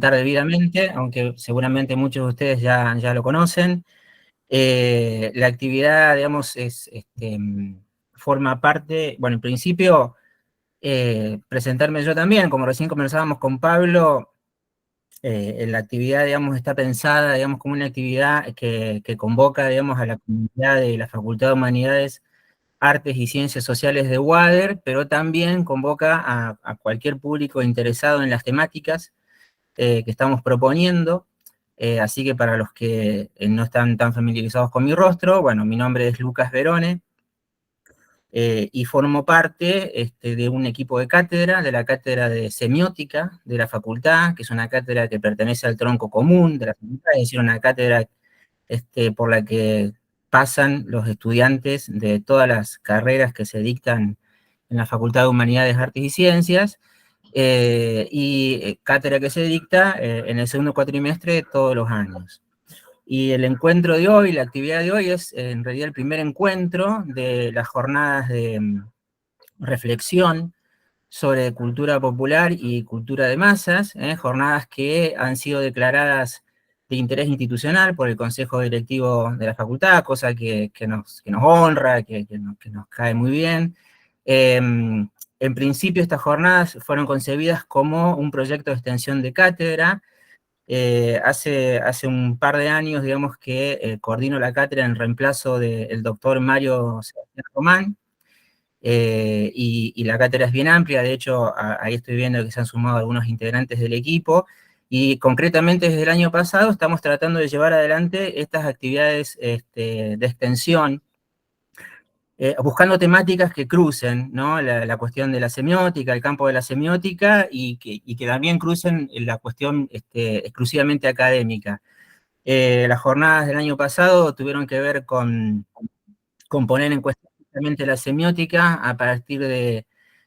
debidamente, aunque seguramente muchos de ustedes ya lo conocen. La actividad, digamos, forma parte, bueno, en principio, presentarme yo también, como recién conversábamos con Pablo, la actividad, digamos, está pensada, digamos, como una actividad que convoca, digamos, a la comunidad de la Facultad de Humanidades, Artes y Ciencias Sociales de UADER, pero también convoca a cualquier público interesado en las temáticas que estamos proponiendo. Así que para los que no están tan familiarizados con mi rostro, bueno, mi nombre es Lucas Verone, y formo parte de un equipo de cátedra, de la cátedra de semiótica de la facultad, que es una cátedra que pertenece al tronco común de la facultad, es decir, una cátedra por la que pasan los estudiantes de todas las carreras que se dictan en la Facultad de Humanidades, Artes y Ciencias, cátedra que se dicta en el segundo cuatrimestre todos los años. Y el encuentro de hoy, la actividad de hoy es en realidad el primer encuentro de las jornadas de reflexión sobre cultura popular y cultura de masas, jornadas que han sido declaradas de interés institucional por el Consejo Directivo de la Facultad, cosa que nos honra, que nos cae muy bien. En principio, estas jornadas fueron concebidas como un proyecto de extensión de cátedra. Hace un par de años, digamos, que coordino la cátedra en reemplazo del doctor Mario Sebastián Román, y la cátedra es bien amplia. De hecho, ahí estoy viendo que se han sumado algunos integrantes del equipo, y concretamente desde el año pasado estamos tratando de llevar adelante estas actividades de extensión, buscando temáticas que crucen, ¿no? La cuestión de la semiótica, el campo de la semiótica, y que también crucen la cuestión exclusivamente académica. Las jornadas del año pasado tuvieron que ver con poner en cuestión justamente la semiótica a partir de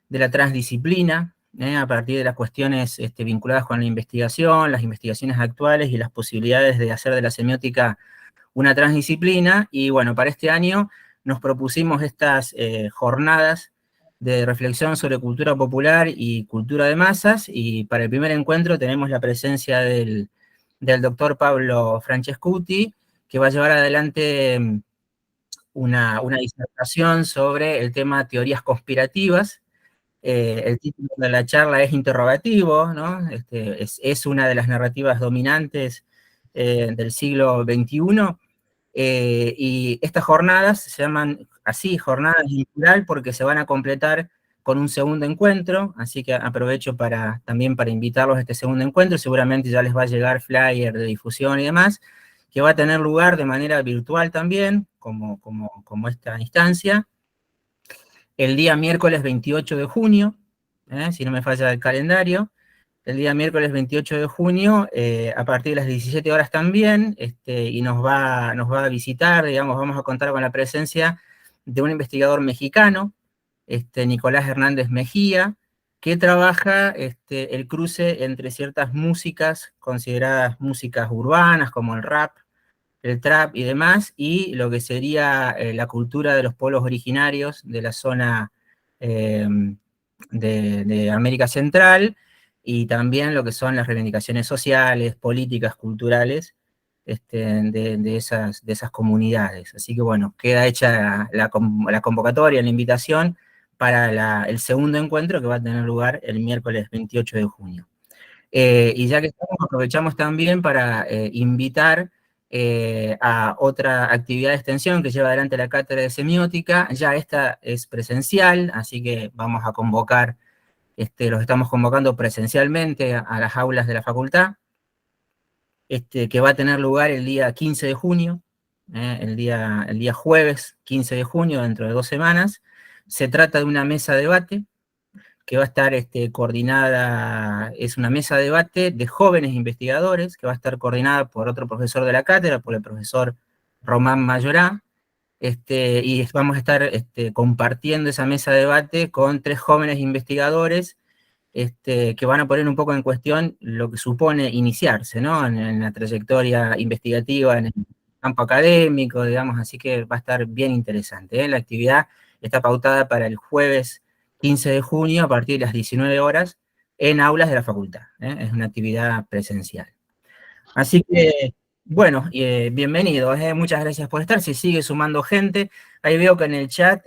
la transdisciplina, a partir de las cuestiones vinculadas con la investigación, las investigaciones actuales y las posibilidades de hacer de la semiótica una transdisciplina. Y bueno, para este año nos propusimos estas jornadas de reflexión sobre cultura popular y cultura de masas, y para el primer encuentro tenemos la presencia del doctor Pablo Francescuti, que va a llevar adelante una disertación sobre el tema teorías conspirativas. El título de la charla es interrogativo, ¿no? Es una de las narrativas dominantes del siglo XXI. Y estas jornadas se llaman así, jornadas en plural, porque se van a completar con un segundo encuentro, así que aprovecho también para invitarlos a este segundo encuentro. Seguramente ya les va a llegar flyer de difusión y demás, que va a tener lugar de manera virtual también, como esta instancia, el día miércoles 28 de junio, si no me falla el calendario. El día miércoles 28 de junio, a partir de las 17 horas también, y nos va a visitar, digamos, vamos a contar con la presencia de un investigador mexicano, Nicolás Hernández Mejía, que trabaja el cruce entre ciertas músicas consideradas músicas urbanas, como el rap, el trap y demás, y lo que sería la cultura de los pueblos originarios de la zona eh, de América Central, y también lo que son las reivindicaciones sociales, políticas, culturales de esas comunidades. Así que bueno, queda hecha la convocatoria, la invitación para el segundo encuentro, que va a tener lugar el miércoles 28 de junio. Y ya que estamos, aprovechamos también para invitar a otra actividad de extensión que lleva adelante la cátedra de semiótica. Ya esta es presencial, así que vamos a convocar, los estamos convocando presencialmente a las aulas de la facultad, que va a tener lugar el día 15 de junio, el día jueves 15 de junio, dentro de 2 semanas. Se trata de una mesa de debate que va a estar coordinada, es una mesa de debate de jóvenes investigadores, que va a estar coordinada por otro profesor de la cátedra, por el profesor Román Mayorá, y vamos a estar compartiendo esa mesa de debate con 3 jóvenes investigadores, que van a poner un poco en cuestión lo que supone iniciarse, ¿no? En la trayectoria investigativa, en el campo académico, digamos, así que va a estar bien interesante, ¿eh? La actividad está pautada para el jueves 15 de junio a partir de las 19 horas, en aulas de la facultad. Es una actividad presencial. Así que, bueno, bienvenidos, muchas gracias por estar. Se sigue sumando gente. Ahí veo que en el chat,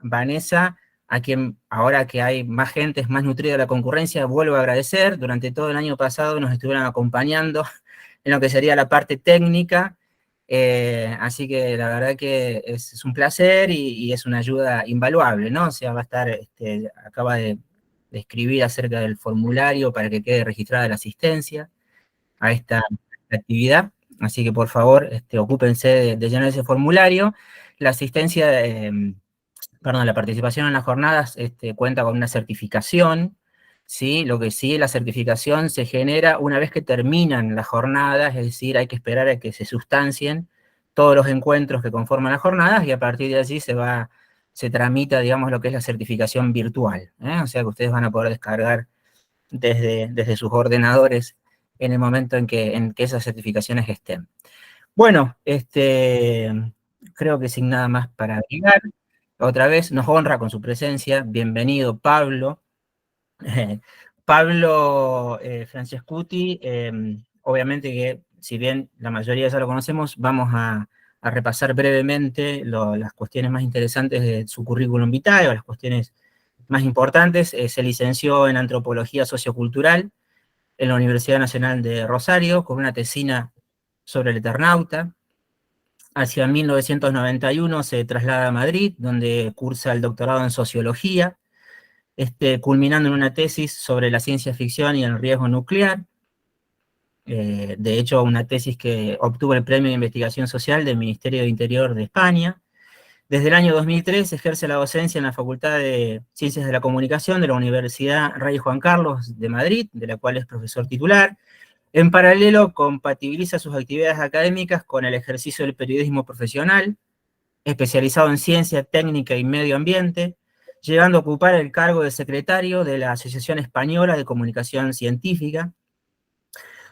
Vanessa, a quien ahora que hay más gente, es más nutrida la concurrencia, vuelvo a agradecer. Durante todo el año pasado nos estuvieron acompañando en lo que sería la parte técnica. Así que la verdad que es un placer y es una ayuda invaluable, ¿no? O sea, va a estar, acaba de escribir acerca del formulario para que quede registrada la asistencia a esta actividad, así que por favor ocúpense de llenar ese formulario. La asistencia, perdón, la participación en las jornadas cuenta con una certificación, ¿sí? Lo que sí, la certificación se genera una vez que terminan las jornadas, es decir, hay que esperar a que se sustancien todos los encuentros que conforman las jornadas y a partir de allí se tramita, digamos, lo que es la certificación virtual, o sea que ustedes van a poder descargar desde sus ordenadores en el momento en que esas certificaciones estén. Bueno, creo que sin nada más para agregar, otra vez nos honra con su presencia. Bienvenido, Pablo. Pablo Francescuti, obviamente que si bien la mayoría ya lo conocemos, vamos a repasar brevemente las cuestiones más interesantes de su currículum vitae, o las cuestiones más importantes. Se licenció en Antropología Sociocultural en la Universidad Nacional de Rosario, con una tesina sobre el Eternauta. Hacia 1991 se traslada a Madrid, donde cursa el doctorado en Sociología, culminando en una tesis sobre la ciencia ficción y el riesgo nuclear. De hecho, una tesis que obtuvo el Premio de Investigación Social del Ministerio de Interior de España. Desde el año 2003 ejerce la docencia en la Facultad de Ciencias de la Comunicación de la Universidad Rey Juan Carlos de Madrid, de la cual es profesor titular. En paralelo, compatibiliza sus actividades académicas con el ejercicio del periodismo profesional, especializado en ciencia, técnica y medio ambiente, llegando a ocupar el cargo de secretario de la Asociación Española de Comunicación Científica.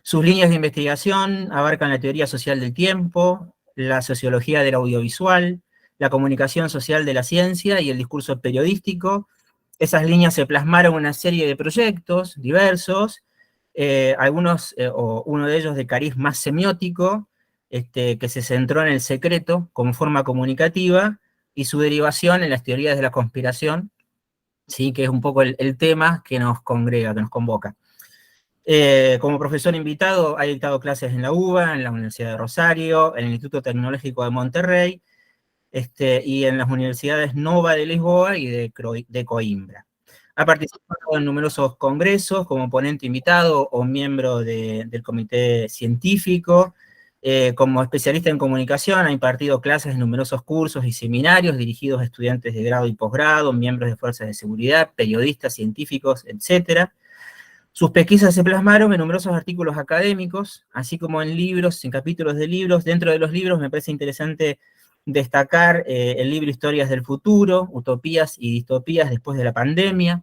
Sus líneas de investigación abarcan la teoría social del tiempo, la sociología del audiovisual, la comunicación social de la ciencia y el discurso periodístico. Esas líneas se plasmaron en una serie de proyectos diversos, o uno de ellos de cariz más semiótico, que se centró en el secreto como forma comunicativa y su derivación en las teorías de la conspiración, ¿sí? Que es un poco el tema que nos congrega, que nos convoca. Como profesor invitado ha dictado clases en la UBA, en la Universidad de Rosario, en el Instituto Tecnológico de Monterrey, y en las universidades Nova de Lisboa y de Coimbra. Ha participado en numerosos congresos como ponente invitado o miembro del comité científico. Como especialista en comunicación ha impartido clases en numerosos cursos y seminarios dirigidos a estudiantes de grado y posgrado, miembros de fuerzas de seguridad, periodistas, científicos, etc. Sus pesquisas se plasmaron en numerosos artículos académicos, así como en libros, en capítulos de libros. Dentro de los libros me parece interesante destacar el libro Historias del Futuro, Utopías y Distopías después de la pandemia,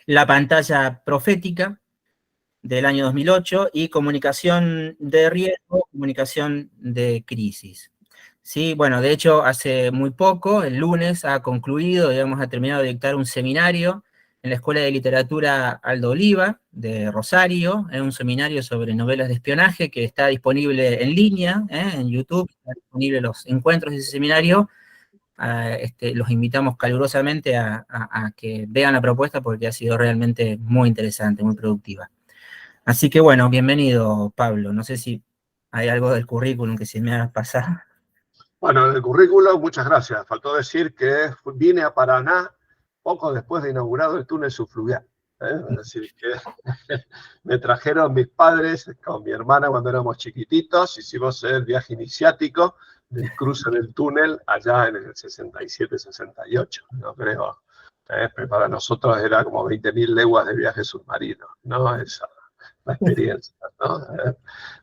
La pantalla profética, del año 2008, y Comunicación de riesgo, comunicación de crisis. Sí, bueno, de hecho, hace muy poco, el lunes, ha concluido, digamos, ha terminado de dictar un seminario en la Escuela de Literatura Aldo Oliva, de Rosario, un seminario sobre novelas de espionaje que está disponible en línea, en YouTube, están disponibles los encuentros de ese seminario. Los invitamos calurosamente a que vean la propuesta porque ha sido realmente muy interesante, muy productiva. Así que bueno, bienvenido, Pablo. No sé si hay algo del currículum que se me ha pasado. Bueno, el currículo, muchas gracias. Faltó decir que vine a Paraná poco después de inaugurado el túnel subfluvial. Es decir, que me trajeron mis padres con mi hermana cuando éramos chiquititos, hicimos el viaje iniciático del cruce del túnel allá en el 67-68, no creo. Para nosotros era como 20.000 leguas de viaje submarino, ¿no? Esa la experiencia, ¿no?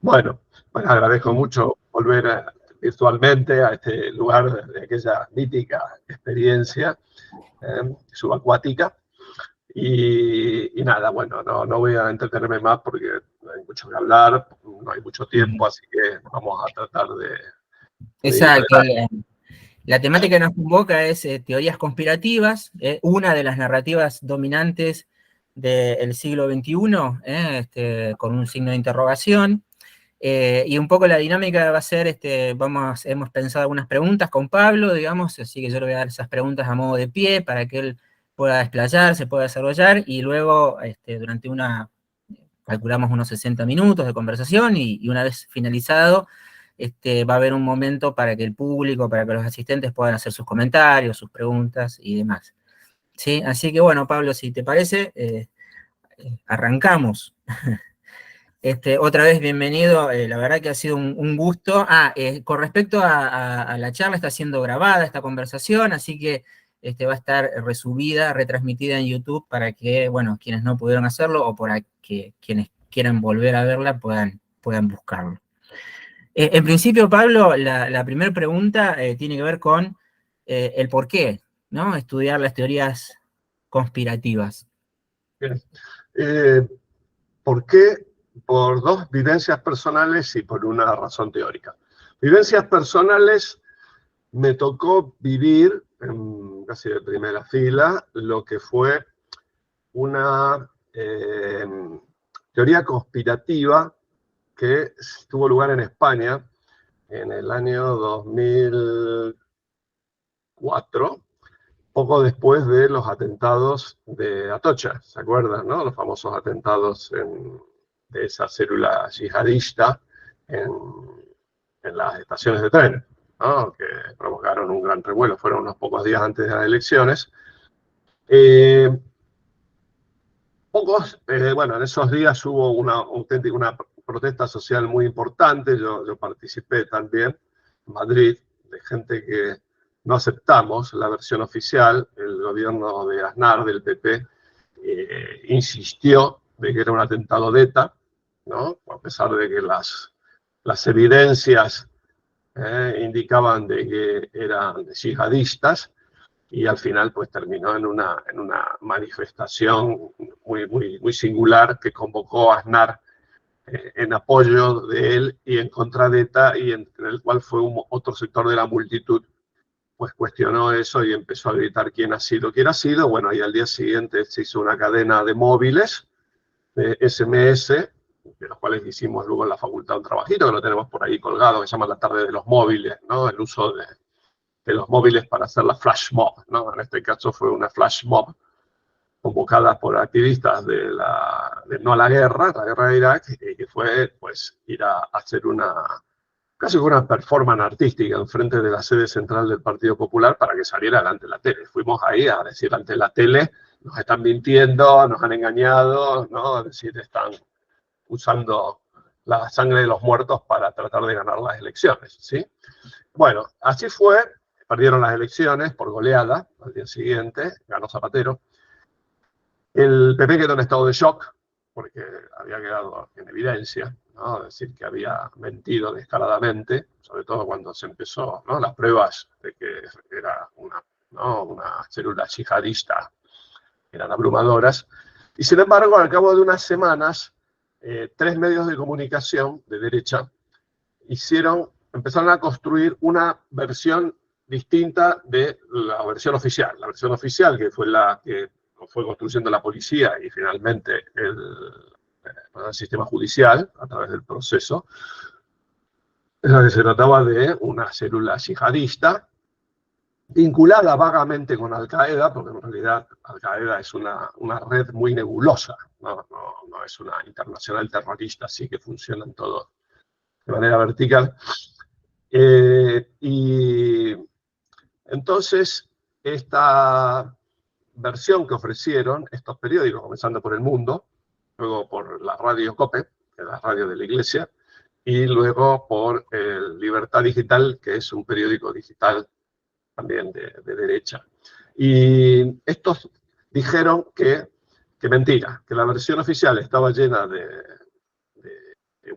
Bueno, agradezco mucho volver virtualmente a este lugar de aquella mítica experiencia subacuática. Y nada, bueno, no voy a entretenerme más porque no hay mucho que hablar, no hay mucho tiempo, así que vamos a tratar de ir Exacto. adelante. La temática que nos convoca es teorías conspirativas. Una de las narrativas dominantes del siglo XXI, con un signo de interrogación. Y un poco la dinámica va a ser, hemos pensado algunas preguntas con Pablo, digamos, así que yo le voy a dar esas preguntas a modo de pie para que él pueda desplayarse, pueda desarrollar, y luego durante calculamos unos 60 minutos de conversación, y una vez finalizado, va a haber un momento para que el público, para que los asistentes puedan hacer sus comentarios, sus preguntas y demás. ¿Sí? Así que bueno, Pablo, si te parece, arrancamos. Otra vez bienvenido, la verdad que ha sido un gusto. Con respecto a la charla, está siendo grabada esta conversación, así que va a estar resubida, retransmitida en YouTube para que, bueno, quienes no pudieron hacerlo o para que quienes quieran volver a verla puedan buscarlo. En principio, Pablo, la primera pregunta tiene que ver con el por qué, ¿no? Estudiar las teorías conspirativas. Bien. ¿Por qué? Por dos vivencias personales y por una razón teórica. Vivencias personales, me tocó vivir, casi de primera fila, lo que fue una teoría conspirativa que tuvo lugar en España en el año 2004, poco después de los atentados de Atocha, ¿se acuerdan, no? Los famosos atentados de esa célula yihadista en las estaciones de tren, ¿no? Que provocaron un gran revuelo, fueron unos pocos días antes de las elecciones. Bueno, en esos días hubo una protesta social muy importante, yo participé también en Madrid, de gente que no aceptamos la versión oficial. El gobierno de Aznar, del PP, insistió de que era un atentado de ETA, ¿no? A pesar de que las evidencias indicaban de que eran yihadistas, y al final pues terminó en una manifestación muy singular que convocó a Aznar en apoyo de él y en contra de ETA, y en el cual fue otro sector de la multitud pues cuestionó eso y empezó a gritar quién ha sido. Bueno, y al día siguiente se hizo una cadena de móviles, de SMS, de los cuales hicimos luego en la facultad un trabajito que lo tenemos por ahí colgado, que se llama La tarde de los móviles, ¿no? El uso de los móviles para hacer la flash mob, ¿no? En este caso fue una flash mob convocada por activistas de No a la guerra de Irak, que fue pues ir a hacer casi una performance artística en frente de la sede central del Partido Popular para que saliera ante la tele. Fuimos ahí a decir ante la tele, nos están mintiendo, nos han engañado, ¿no? Es decir, están usando la sangre de los muertos para tratar de ganar las elecciones, ¿sí? Bueno, así fue. Perdieron las elecciones por goleada al día siguiente, ganó Zapatero. El PP quedó en estado de shock porque había quedado en evidencia, ¿no? Es decir, que había mentido descaradamente, sobre todo cuando se empezó, ¿no? Las pruebas de que era una célula yihadista eran abrumadoras. Y sin embargo, al cabo de unas semanas, 3 medios de comunicación de derecha empezaron a construir una versión distinta de la versión oficial. La versión oficial, que fue la que fue construyendo la policía y finalmente el sistema judicial a través del proceso, en la que se trataba de una célula yihadista vinculada vagamente con Al-Qaeda, porque en realidad Al-Qaeda es una red muy nebulosa, no es una internacional terrorista, así que funcionan todos de manera vertical. Y entonces, esta versión que ofrecieron estos periódicos, comenzando por El Mundo, luego por la radio COPE, que es la radio de la Iglesia, y luego por Libertad Digital, que es un periódico digital también de derecha. Y estos dijeron que mentira, que la versión oficial estaba llena de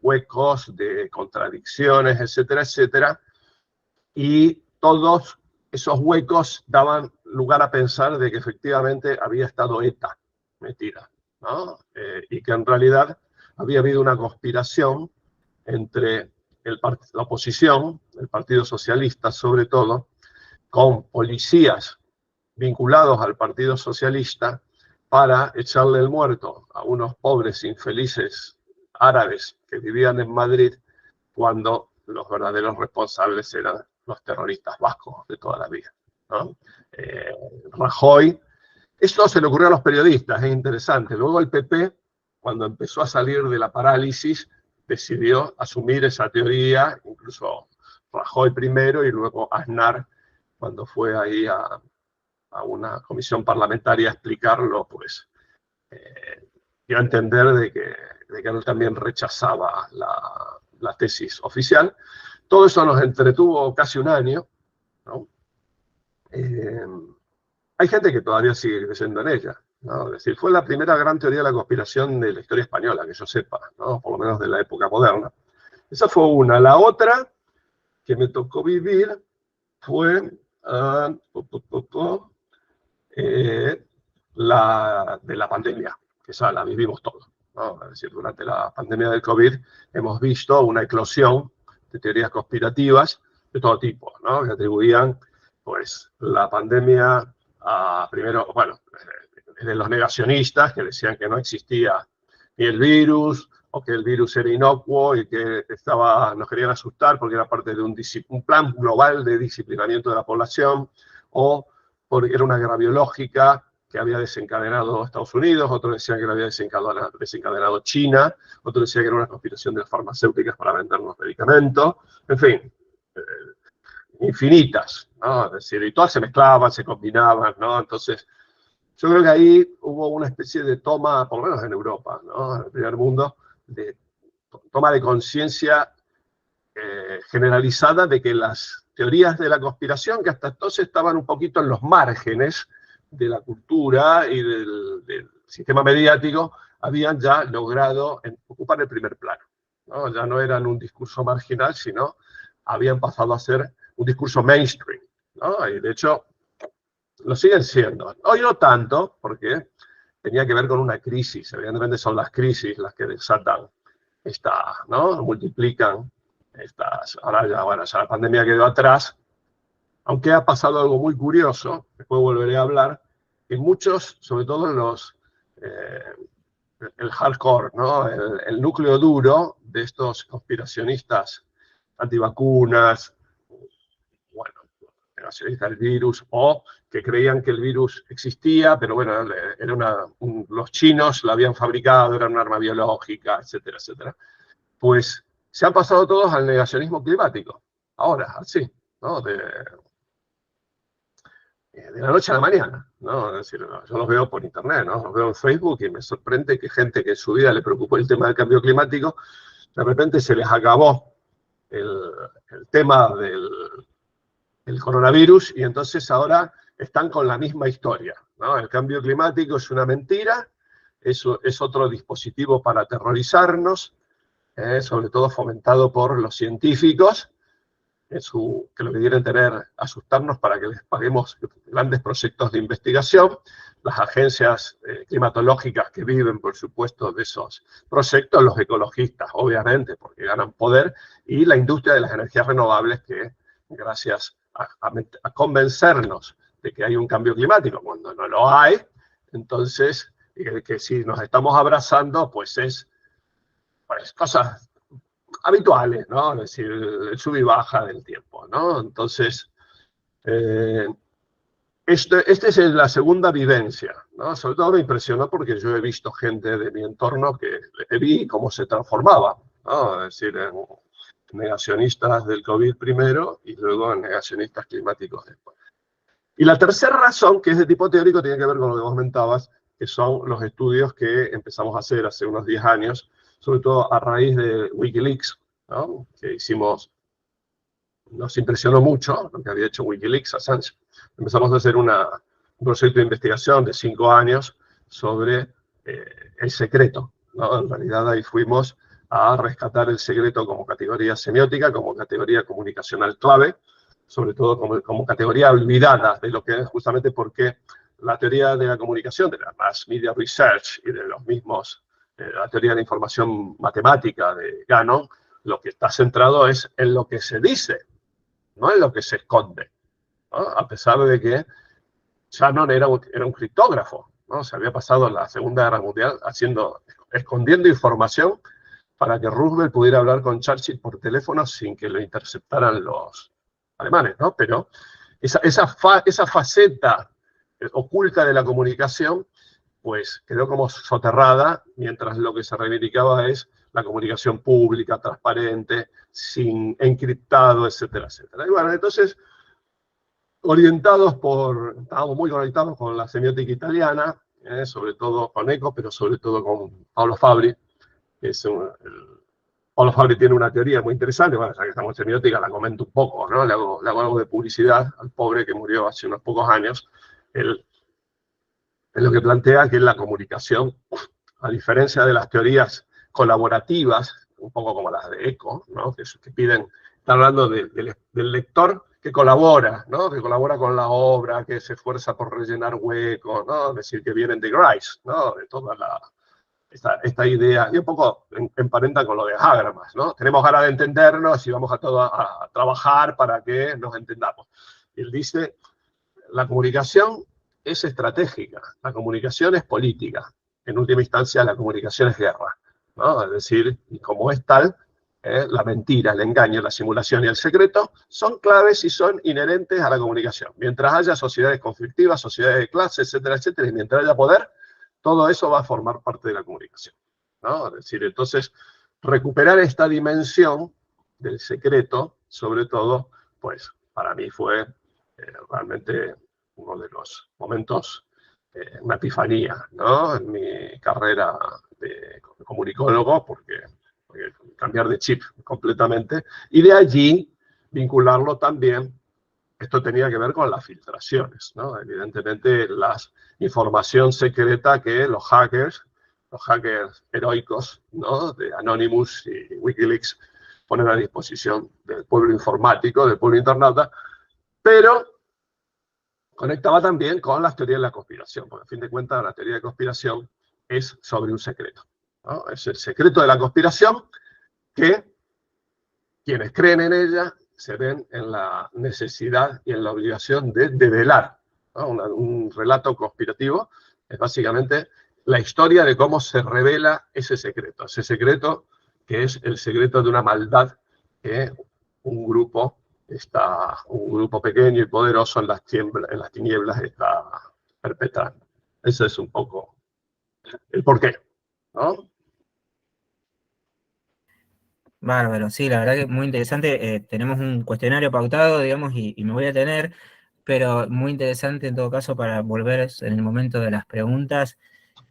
huecos, de contradicciones, etcétera, etcétera, y todos esos huecos daban lugar a pensar de que efectivamente había estado ETA metida, ¿no? Y que en realidad había habido una conspiración entre la oposición, el Partido Socialista sobre todo, con policías vinculados al Partido Socialista para echarle el muerto a unos pobres infelices árabes que vivían en Madrid cuando los verdaderos responsables eran los terroristas vascos de toda la vida, ¿no? Rajoy, esto se le ocurrió a los periodistas, es interesante. Luego el PP, cuando empezó a salir de la parálisis, decidió asumir esa teoría, incluso Rajoy primero y luego Aznar, cuando fue ahí a una comisión parlamentaria a explicarlo, pues dio a entender de que él también rechazaba la tesis oficial. Todo eso nos entretuvo casi un año, ¿no? Hay gente que todavía sigue creyendo en ella, ¿no? Es decir, fue la primera gran teoría de la conspiración de la historia española, que yo sepa, ¿no? Por lo menos de la época moderna. Esa fue una. La otra que me tocó vivir fue la de la pandemia, que esa la vivimos todos, ¿no? Es decir, durante la pandemia del COVID hemos visto una eclosión de teorías conspirativas de todo tipo, ¿no? Que atribuían, pues, la pandemia a, primero, bueno, de los negacionistas que decían que no existía ni el virus, o que el virus era inocuo y que nos querían asustar porque era parte de un plan global de disciplinamiento de la población, o porque era una guerra biológica que había desencadenado Estados Unidos, otros decían que lo había desencadenado China, otros decían que era una conspiración de las farmacéuticas para vendernos medicamentos, en fin, infinitas, ¿no? Es decir, y todas se mezclaban, se combinaban, ¿no? Entonces, yo creo que ahí hubo una especie de toma, por lo menos en Europa, ¿no? En el primer mundo, de toma de conciencia generalizada de que las teorías de la conspiración, que hasta entonces estaban un poquito en los márgenes de la cultura y del sistema mediático, habían ya logrado ocupar el primer plano, ¿no? Ya no eran un discurso marginal, sino habían pasado a ser un discurso mainstream, ¿no? Y de hecho, lo siguen siendo. Hoy no tanto, porque tenía que ver con una crisis. Evidentemente son las crisis las que desatan ¿no? Multiplican estas. Ahora ya, bueno, ya la pandemia quedó atrás, aunque ha pasado algo muy curioso, después volveré a hablar, que muchos, sobre todo el hardcore, ¿no? El núcleo duro de estos conspiracionistas antivacunas, bueno, negacionistas del virus, o que creían que el virus existía, pero bueno, los chinos lo habían fabricado, era un arma biológica, etcétera, etcétera. Pues se han pasado todos al negacionismo climático. Ahora, así, ¿no? De la noche a la mañana, ¿no? Es decir, yo los veo por internet, ¿no? Los veo en Facebook y me sorprende que gente que en su vida le preocupó el tema del cambio climático, de repente se les acabó el tema del coronavirus y entonces ahora están con la misma historia, ¿no? El cambio climático es una mentira, eso es otro dispositivo para aterrorizarnos, sobre todo fomentado por los científicos, que lo que quieren asustarnos para que les paguemos grandes proyectos de investigación, las agencias climatológicas que viven, por supuesto, de esos proyectos, los ecologistas, obviamente, porque ganan poder, y la industria de las energías renovables que, gracias a convencernos de que hay un cambio climático cuando no lo hay, entonces, que si nos estamos abrazando, pues cosas habituales, ¿no? Es decir, el sub y baja del tiempo, ¿no? Entonces, esta es la segunda vivencia, ¿no? Sobre todo me impresionó porque yo he visto gente de mi entorno que vi cómo se transformaba, ¿no? Es decir, en negacionistas del COVID primero y luego en negacionistas climáticos después. Y la tercera razón, que es de tipo teórico, tiene que ver con lo que vos comentabas, que son los estudios que empezamos a hacer hace unos 10 años, sobre todo a raíz de Wikileaks, ¿no? Que nos impresionó mucho lo que había hecho Wikileaks, Assange. Empezamos a hacer un proyecto de investigación de 5 años sobre el secreto, ¿no? En realidad ahí fuimos a rescatar el secreto como categoría semiótica, como categoría comunicacional clave, sobre todo como categoría olvidada de lo que es justamente porque la teoría de la comunicación, de la mass media research y de los mismos, la teoría de la información matemática de Gannon, lo que está centrado es en lo que se dice, no en lo que se esconde, ¿no? A pesar de que Shannon era un criptógrafo, ¿no? Se había pasado la Segunda Guerra Mundial escondiendo información para que Roosevelt pudiera hablar con Churchill por teléfono sin que lo interceptaran los alemanes, ¿no? Pero esa faceta oculta de la comunicación, pues quedó como soterrada, mientras lo que se reivindicaba es la comunicación pública, transparente, sin encriptado, etcétera, etcétera. Y bueno, entonces, estábamos muy conectados con la semiótica italiana, sobre todo con Eco, pero sobre todo con Paolo Fabri, que es Paolo Fabri tiene una teoría muy interesante, bueno, ya que estamos en semiótica, la comento un poco, ¿no? Le hago algo de publicidad al pobre que murió hace unos pocos años. Él es lo que plantea que la comunicación, a diferencia de las teorías colaborativas, un poco como las de Eco, ¿no? que están hablando del lector que colabora, ¿no? Que colabora con la obra, que se esfuerza por rellenar huecos, ¿no? Es decir, que vienen de Grice, ¿no? De toda esta idea, y un poco emparenta con lo de Habermas, ¿no? Tenemos ganas de entendernos y vamos a trabajar para que nos entendamos. Y él dice, la comunicación es estratégica, la comunicación es política, en última instancia la comunicación es guerra, ¿no? Es decir, y como es tal, la mentira, el engaño, la simulación y el secreto son claves y son inherentes a la comunicación. Mientras haya sociedades conflictivas, sociedades de clase, etcétera, etcétera, y mientras haya poder, todo eso va a formar parte de la comunicación, ¿no? Es decir, entonces, recuperar esta dimensión del secreto, sobre todo, pues para mí fue realmente uno de los momentos, una epifanía, ¿no? En mi carrera de comunicólogo, porque cambiar de chip completamente, y de allí vincularlo también. Esto tenía que ver con las filtraciones, ¿no? Evidentemente, la información secreta que los hackers heroicos, ¿no? De Anonymous y Wikileaks, ponen a disposición del pueblo informático, del pueblo internauta, pero conectaba también con las teorías de la conspiración, porque a fin de cuentas la teoría de conspiración es sobre un secreto, ¿no? Es el secreto de la conspiración que quienes creen en ella se ven en la necesidad y en la obligación de develar, ¿no? Un relato conspirativo es básicamente la historia de cómo se revela ese secreto que es el secreto de una maldad que un grupo pequeño y poderoso en las tinieblas está perpetrando. Ese es un poco el porqué, ¿no? Bárbaro, sí, la verdad que muy interesante. Tenemos un cuestionario pautado, digamos, y me voy a tener, pero muy interesante en todo caso para volver en el momento de las preguntas.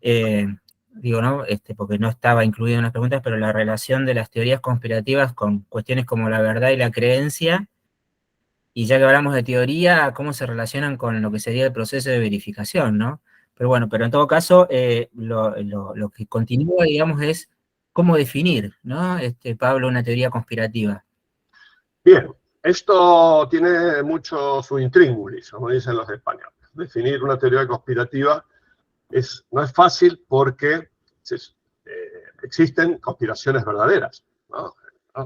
Digo, ¿no? Porque no estaba incluido en las preguntas, pero la relación de las teorías conspirativas con cuestiones como la verdad y la creencia, y ya que hablamos de teoría, cómo se relacionan con lo que sería el proceso de verificación, ¿no? Pero bueno, pero en todo caso, lo que continúa, digamos, es cómo definir, ¿no? Pablo, una teoría conspirativa. Bien, esto tiene mucho su intríngulis, como dicen los españoles. Definir una teoría conspirativa no es fácil porque existen conspiraciones verdaderas, ¿no?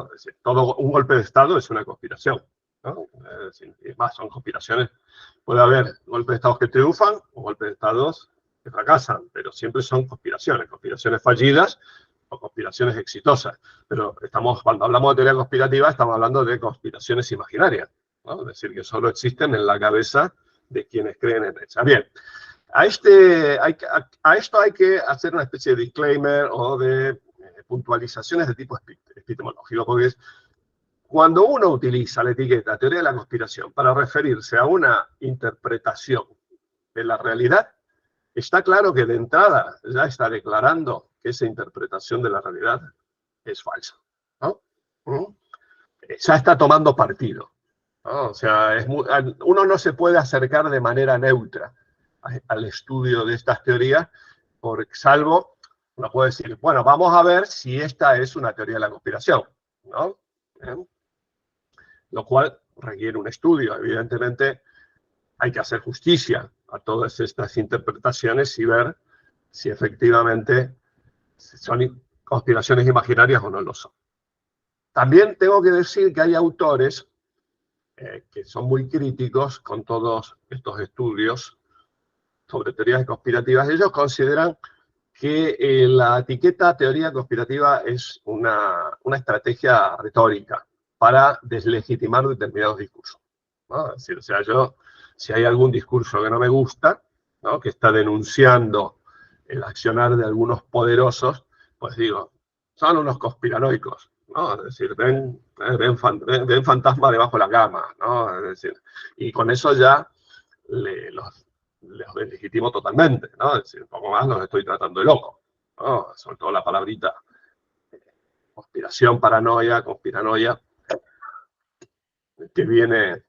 Es decir, todo un golpe de Estado es una conspiración, ¿no? Es decir, y más son conspiraciones. Puede haber golpes de Estado que triunfan o golpes de Estado que fracasan, pero siempre son conspiraciones fallidas o conspiraciones exitosas. Pero cuando hablamos de teoría conspirativa, estamos hablando de conspiraciones imaginarias, ¿no? Es decir, que solo existen en la cabeza de quienes creen en ella. Bien, a esto hay que hacer una especie de disclaimer o de puntualizaciones de tipo epistemológico, porque cuando uno utiliza la etiqueta teoría de la conspiración para referirse a una interpretación de la realidad, está claro que de entrada ya está declarando que esa interpretación de la realidad es falsa, ¿no? Ya está tomando partido, ¿no? O sea, uno no se puede acercar de manera neutra al estudio de estas teorías, salvo, uno puede decir, bueno, vamos a ver si esta es una teoría de la conspiración, ¿no? Lo cual requiere un estudio. Evidentemente, hay que hacer justicia a todas estas interpretaciones y ver si efectivamente son conspiraciones imaginarias o no lo son. También tengo que decir que hay autores que son muy críticos con todos estos estudios sobre teorías conspirativas. Ellos consideran que la etiqueta teoría conspirativa es una estrategia retórica para deslegitimar determinados discursos, ¿no? Es decir, o sea, yo, si hay algún discurso que no me gusta, ¿no?, que está denunciando el accionar de algunos poderosos, pues digo, son unos conspiranoicos, ¿no? Es decir, ven fantasma debajo de la cama, ¿no? Es decir, y con eso ya los deslegitimo totalmente, ¿no? Es decir, un poco más los estoy tratando de locos, ¿no? Sobre todo la palabrita conspiración, paranoia, conspiranoia, que viene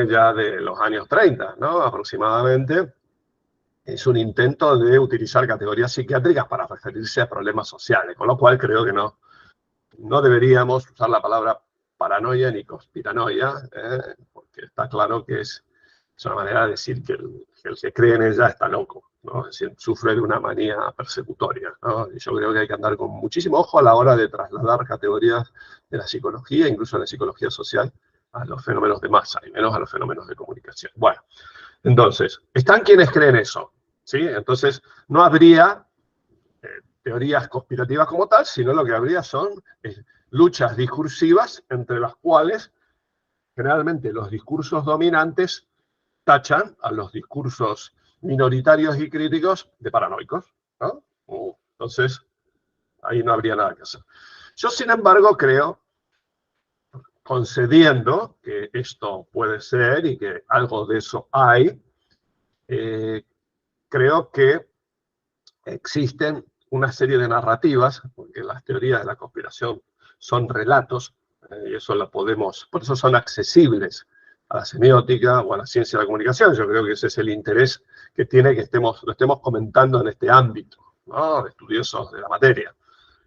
ya de los años 30, ¿no? Aproximadamente. Es un intento de utilizar categorías psiquiátricas para referirse a problemas sociales, con lo cual creo que no deberíamos usar la palabra paranoia ni conspiranoia, porque está claro que es una manera de decir que el que cree en ella está loco, ¿no? Es decir, sufre de una manía persecutoria, ¿no? Y yo creo que hay que andar con muchísimo ojo a la hora de trasladar categorías de la psicología, incluso de la psicología social, a los fenómenos de masa y menos a los fenómenos de comunicación. Bueno, entonces, están quienes creen eso, ¿sí? Entonces, no habría teorías conspirativas como tal, sino lo que habría son luchas discursivas entre las cuales generalmente los discursos dominantes tachan a los discursos minoritarios y críticos de paranoicos, ¿no? Entonces, ahí no habría nada que hacer. Yo, sin embargo, creo, concediendo que esto puede ser y que algo de eso hay, creo que existen una serie de narrativas, porque las teorías de la conspiración son relatos, y eso lo podemos, por eso son accesibles a la semiótica o a la ciencia de la comunicación. Yo creo que ese es el interés que tiene que lo estemos comentando en este ámbito, ¿no?, de estudiosos de la materia.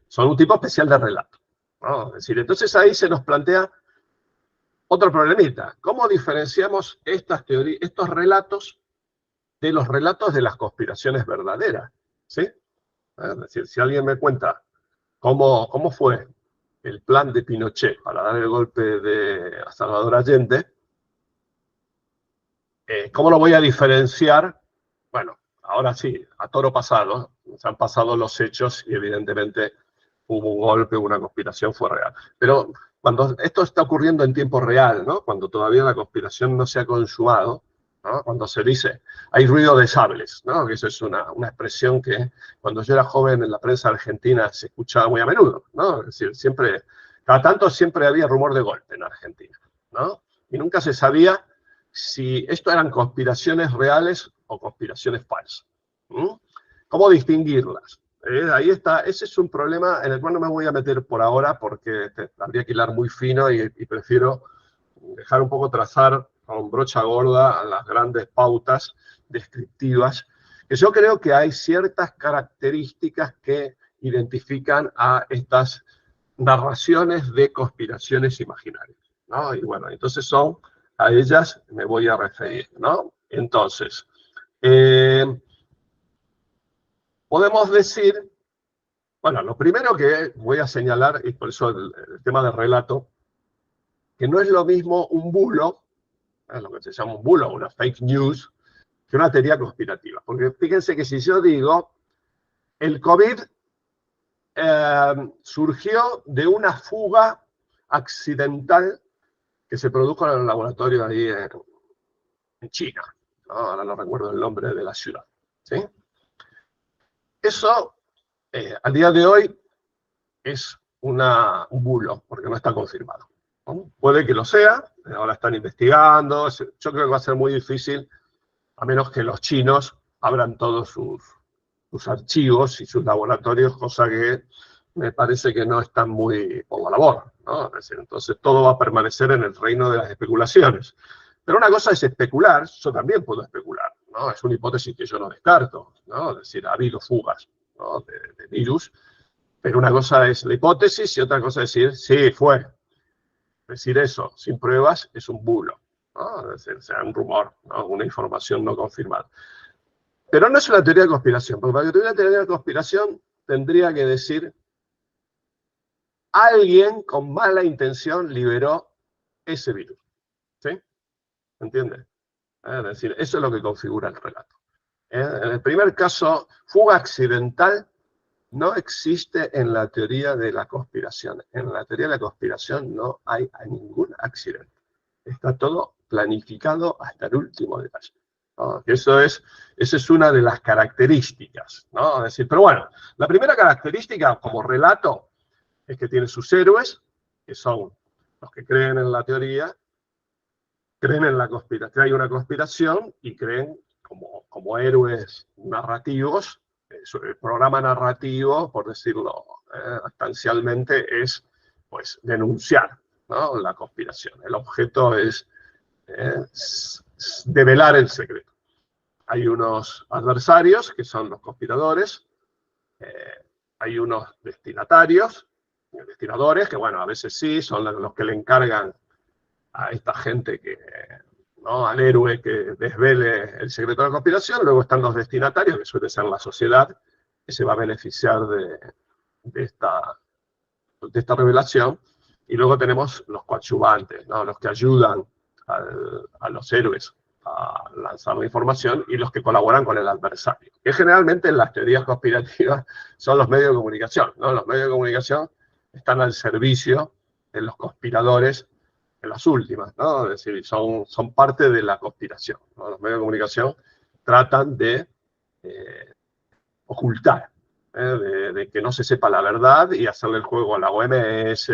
Son un tipo especial de relato, ¿no? Es decir, entonces ahí se nos plantea otro problemita. ¿Cómo diferenciamos estas teorías, estos relatos de los relatos de las conspiraciones verdaderas? ¿Sí? Es decir, si alguien me cuenta cómo fue el plan de Pinochet para dar el golpe a Salvador Allende, ¿cómo lo voy a diferenciar? Bueno, ahora sí, a toro pasado, se han pasado los hechos y evidentemente hubo un golpe, una conspiración, fue real. Pero cuando esto está ocurriendo en tiempo real, ¿no?, cuando todavía la conspiración no se ha consumado, ¿no?, cuando se dice, hay ruido de sables, ¿no?, que eso es una expresión que cuando yo era joven en la prensa argentina se escuchaba muy a menudo, ¿no? Es decir, cada tanto siempre había rumor de golpe en Argentina, ¿no? Y nunca se sabía si esto eran conspiraciones reales o conspiraciones falsas. ¿Cómo distinguirlas? Ahí está, ese es un problema en el cual no me voy a meter por ahora porque habría que hilar muy fino y prefiero dejar un poco trazar con brocha gorda las grandes pautas descriptivas, que yo creo que hay ciertas características que identifican a estas narraciones de conspiraciones imaginarias, ¿no? Y bueno, entonces a ellas me voy a referir, ¿no? Entonces, podemos decir, bueno, lo primero que voy a señalar, y por eso el tema del relato, que no es lo mismo un bulo, lo que se llama un bulo, una fake news, que una teoría conspirativa. Porque fíjense que si yo digo, el COVID surgió de una fuga accidental que se produjo en el laboratorio ahí en China, ¿no? Ahora no recuerdo el nombre de la ciudad, ¿sí? Eso, al día de hoy, es un bulo, porque no está confirmado, ¿no? Puede que lo sea, ahora están investigando, yo creo que va a ser muy difícil, a menos que los chinos abran todos sus archivos y sus laboratorios, cosa que me parece que no están muy por la labor, ¿no? Es decir, entonces todo va a permanecer en el reino de las especulaciones. Pero una cosa es especular, yo también puedo especular, ¿no? Es una hipótesis que yo no descarto, ¿no? Es decir, ha habido fugas, ¿no?, de virus, pero una cosa es la hipótesis y otra cosa es decir, sí, fue. Decir eso sin pruebas es un bulo, ¿no? Es decir, sea un rumor, ¿no?, una información no confirmada. Pero no es una teoría de conspiración, porque para que tuviera una teoría de conspiración tendría que decir, alguien con mala intención liberó ese virus, ¿sí? ¿Entiendes? Es decir, eso es lo que configura el relato. En el primer caso, fuga accidental no existe en la teoría de la conspiración. En la teoría de la conspiración no hay ningún accidente. Está todo planificado hasta el último detalle, ¿no? Esa es una de las características, ¿no? Es decir, pero bueno, la primera característica como relato es que tiene sus héroes, que son los que creen en la teoría, creen en la conspiración, que hay una conspiración y creen como héroes narrativos. El programa narrativo, por decirlo estancialmente, es pues denunciar, ¿no?, la conspiración. El objeto es develar el secreto. Hay unos adversarios, que son los conspiradores, hay unos destinatarios, destinadores, que bueno, a veces sí, son los que le encargan a esta gente ¿no?, al héroe que desvele el secreto de la conspiración. Luego están los destinatarios, que suele ser la sociedad, que se va a beneficiar de esta revelación. Y luego tenemos los coadyuvantes, ¿no?, los que ayudan a los héroes a lanzar la información, y los que colaboran con el adversario, que generalmente en las teorías conspirativas son los medios de comunicación, ¿no? Los medios de comunicación están al servicio de los conspiradores en las últimas, ¿no? Es decir, son parte de la conspiración, ¿no? Los medios de comunicación tratan de ocultar, de que no se sepa la verdad y hacerle el juego a la OMS,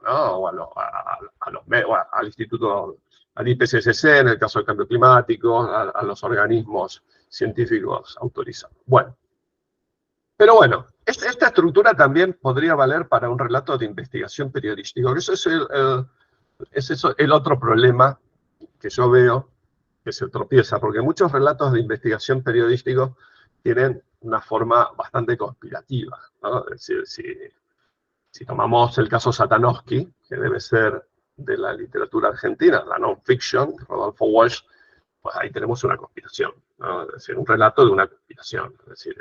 ¿no?, o al Instituto, al IPCC en el caso del cambio climático, a los organismos científicos autorizados. Bueno, pero bueno, esta estructura también podría valer para un relato de investigación periodístico, que eso es el otro problema que yo veo que se tropieza, porque muchos relatos de investigación periodísticos tienen una forma bastante conspirativa, ¿no? Es decir, si tomamos el caso Satanowski, que debe ser de la literatura argentina, la non-fiction, Rodolfo Walsh, pues ahí tenemos una conspiración, ¿no? Es decir, un relato de una conspiración. Es decir,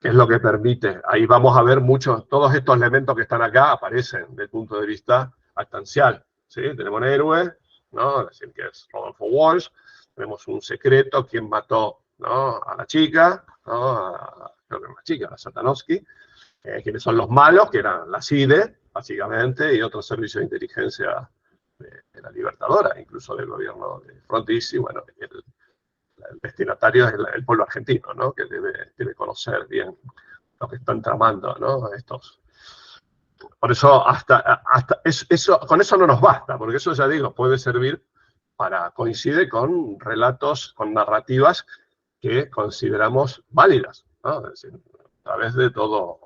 ¿qué es lo que permite? Ahí vamos a ver todos estos elementos que están acá aparecen desde el punto de vista actancial, ¿sí? Tenemos un héroe, ¿no?, es decir, que es Rodolfo Walsh. Tenemos un secreto, quién mató, ¿no?, a la chica, ¿no?, creo que era una chica, la Satanowski, quienes son los malos, que eran la CIDE, básicamente, y otros servicios de inteligencia de la Libertadora, incluso del gobierno de Frondizi. Bueno, el destinatario es el pueblo argentino, ¿no?, que debe conocer bien lo que están tramando, ¿no?, estos. Por eso, con eso no nos basta, porque eso, ya digo, puede servir coincide con relatos, con narrativas que consideramos válidas, ¿no? Es decir, a través de todo,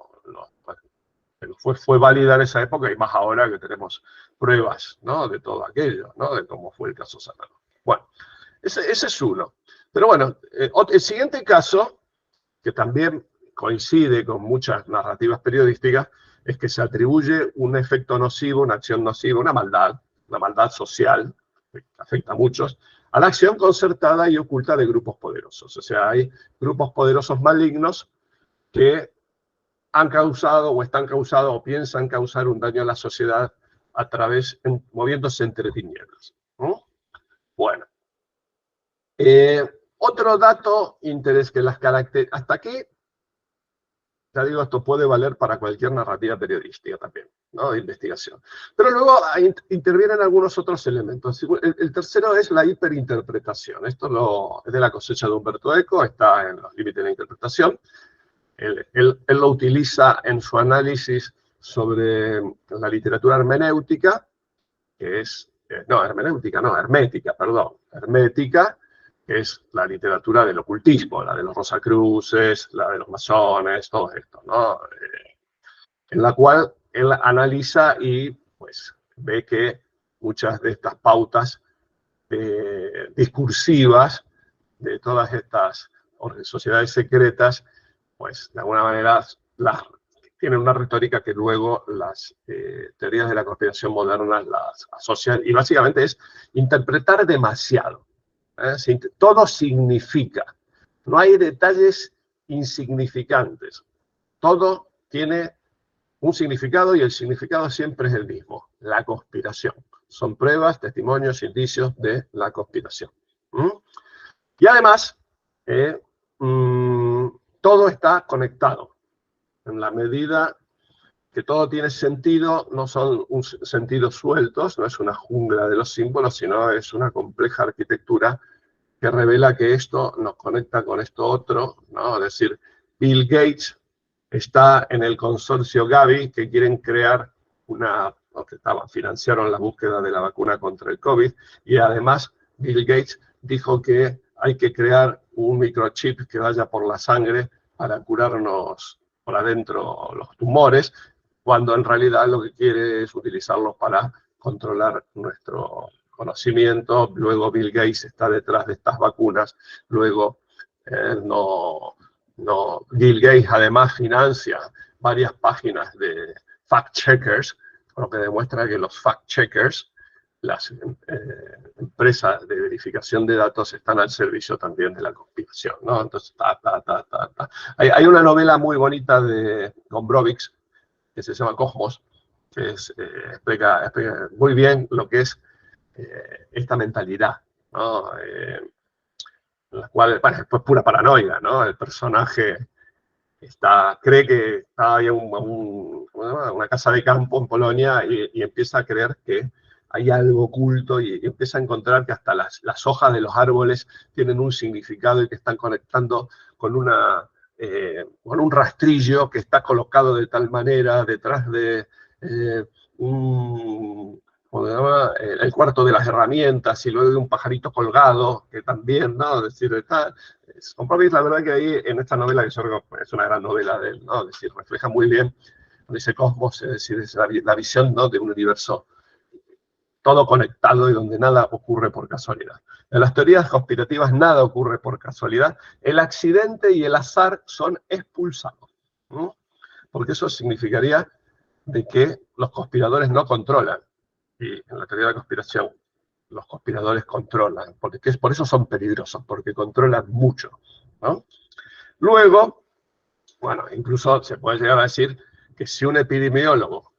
fue válida en esa época, y más ahora que tenemos pruebas, ¿no?, de todo aquello, ¿no?, de cómo fue el caso Satano. Bueno, ese es uno. Pero bueno, el siguiente caso, que también coincide con muchas narrativas periodísticas, es que se atribuye un efecto nocivo, una acción nociva, una maldad social, que afecta a muchos, a la acción concertada y oculta de grupos poderosos. O sea, hay grupos poderosos malignos que han causado o están causando o piensan causar un daño a la sociedad moviéndose entre tinieblas, ¿no? Bueno. Otro dato interés que las características, hasta aquí, ya digo, esto puede valer para cualquier narrativa periodística también, ¿no?, de investigación. Pero luego intervienen algunos otros elementos. El tercero es la hiperinterpretación. Esto es de la cosecha de Umberto Eco, está en Los límites de la interpretación. Él lo utiliza en su análisis sobre la literatura hermenéutica, que es, hermética, que es la literatura del ocultismo, la de los Rosacruces, la de los masones, todo esto, ¿no? En la cual él analiza y pues ve que muchas de estas pautas discursivas de todas estas sociedades secretas, pues de alguna manera tienen una retórica que luego las teorías de la conspiración modernas las asocian, y básicamente es interpretar demasiado. Todo significa, no hay detalles insignificantes, todo tiene un significado, y el significado siempre es el mismo: la conspiración. Son pruebas, testimonios, indicios de la conspiración. ¿Mm? Y además, todo está conectado. En la medida que todo tiene sentido, no son sentidos sueltos, no es una jungla de los símbolos, sino es una compleja arquitectura que revela que esto nos conecta con esto otro, ¿no? Es decir, Bill Gates está en el consorcio Gavi, que quieren crear financiaron la búsqueda de la vacuna contra el COVID, y además Bill Gates dijo que hay que crear un microchip que vaya por la sangre para curarnos por adentro los tumores, cuando en realidad lo que quiere es utilizarlos para controlar nuestro conocimiento. Luego Bill Gates está detrás de estas vacunas, luego Bill Gates además financia varias páginas de fact-checkers, lo que demuestra que los fact-checkers, las empresas de verificación de datos, están al servicio también de la conspiración, ¿no? Entonces, Hay una novela muy bonita de Gombrowicz que se llama Cosmos, que explica muy bien lo que es esta mentalidad, ¿no? La cual, bueno, es pues pura paranoia, ¿no? El personaje cree que está en una casa de campo en Polonia y empieza a creer que hay algo oculto y empieza a encontrar que hasta las hojas de los árboles tienen un significado y que están conectando con un rastrillo que está colocado de tal manera detrás de ¿cómo se llama? El cuarto de las herramientas y luego de un pajarito colgado, que también, ¿no? Es decir, Compromis, la verdad que ahí en esta novela, que yo creo que es una gran novela de él, ¿no? Es decir, refleja muy bien ese cosmos, es decir, es la visión, ¿no?, de un universo todo conectado y donde nada ocurre por casualidad. En las teorías conspirativas nada ocurre por casualidad. El accidente y el azar son expulsados, ¿no? Porque eso significaría de que los conspiradores no controlan. Y en la teoría de la conspiración, los conspiradores controlan, porque por eso son peligrosos, porque controlan mucho, ¿no? Luego, bueno, incluso se puede llegar a decir que si un epidemiólogo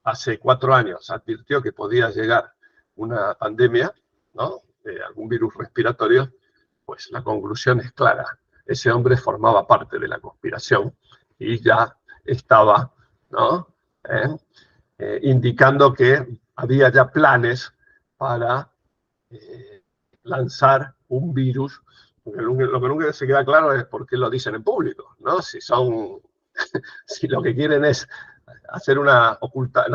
hace 4 años advirtió que podía llegar una pandemia, ¿no?, de algún virus respiratorio, pues la conclusión es clara. Ese hombre formaba parte de la conspiración y ya estaba, ¿no?, indicando que había ya planes para lanzar un virus. Lo que nunca se queda claro es por qué lo dicen en público, ¿no? Si lo que quieren es hacer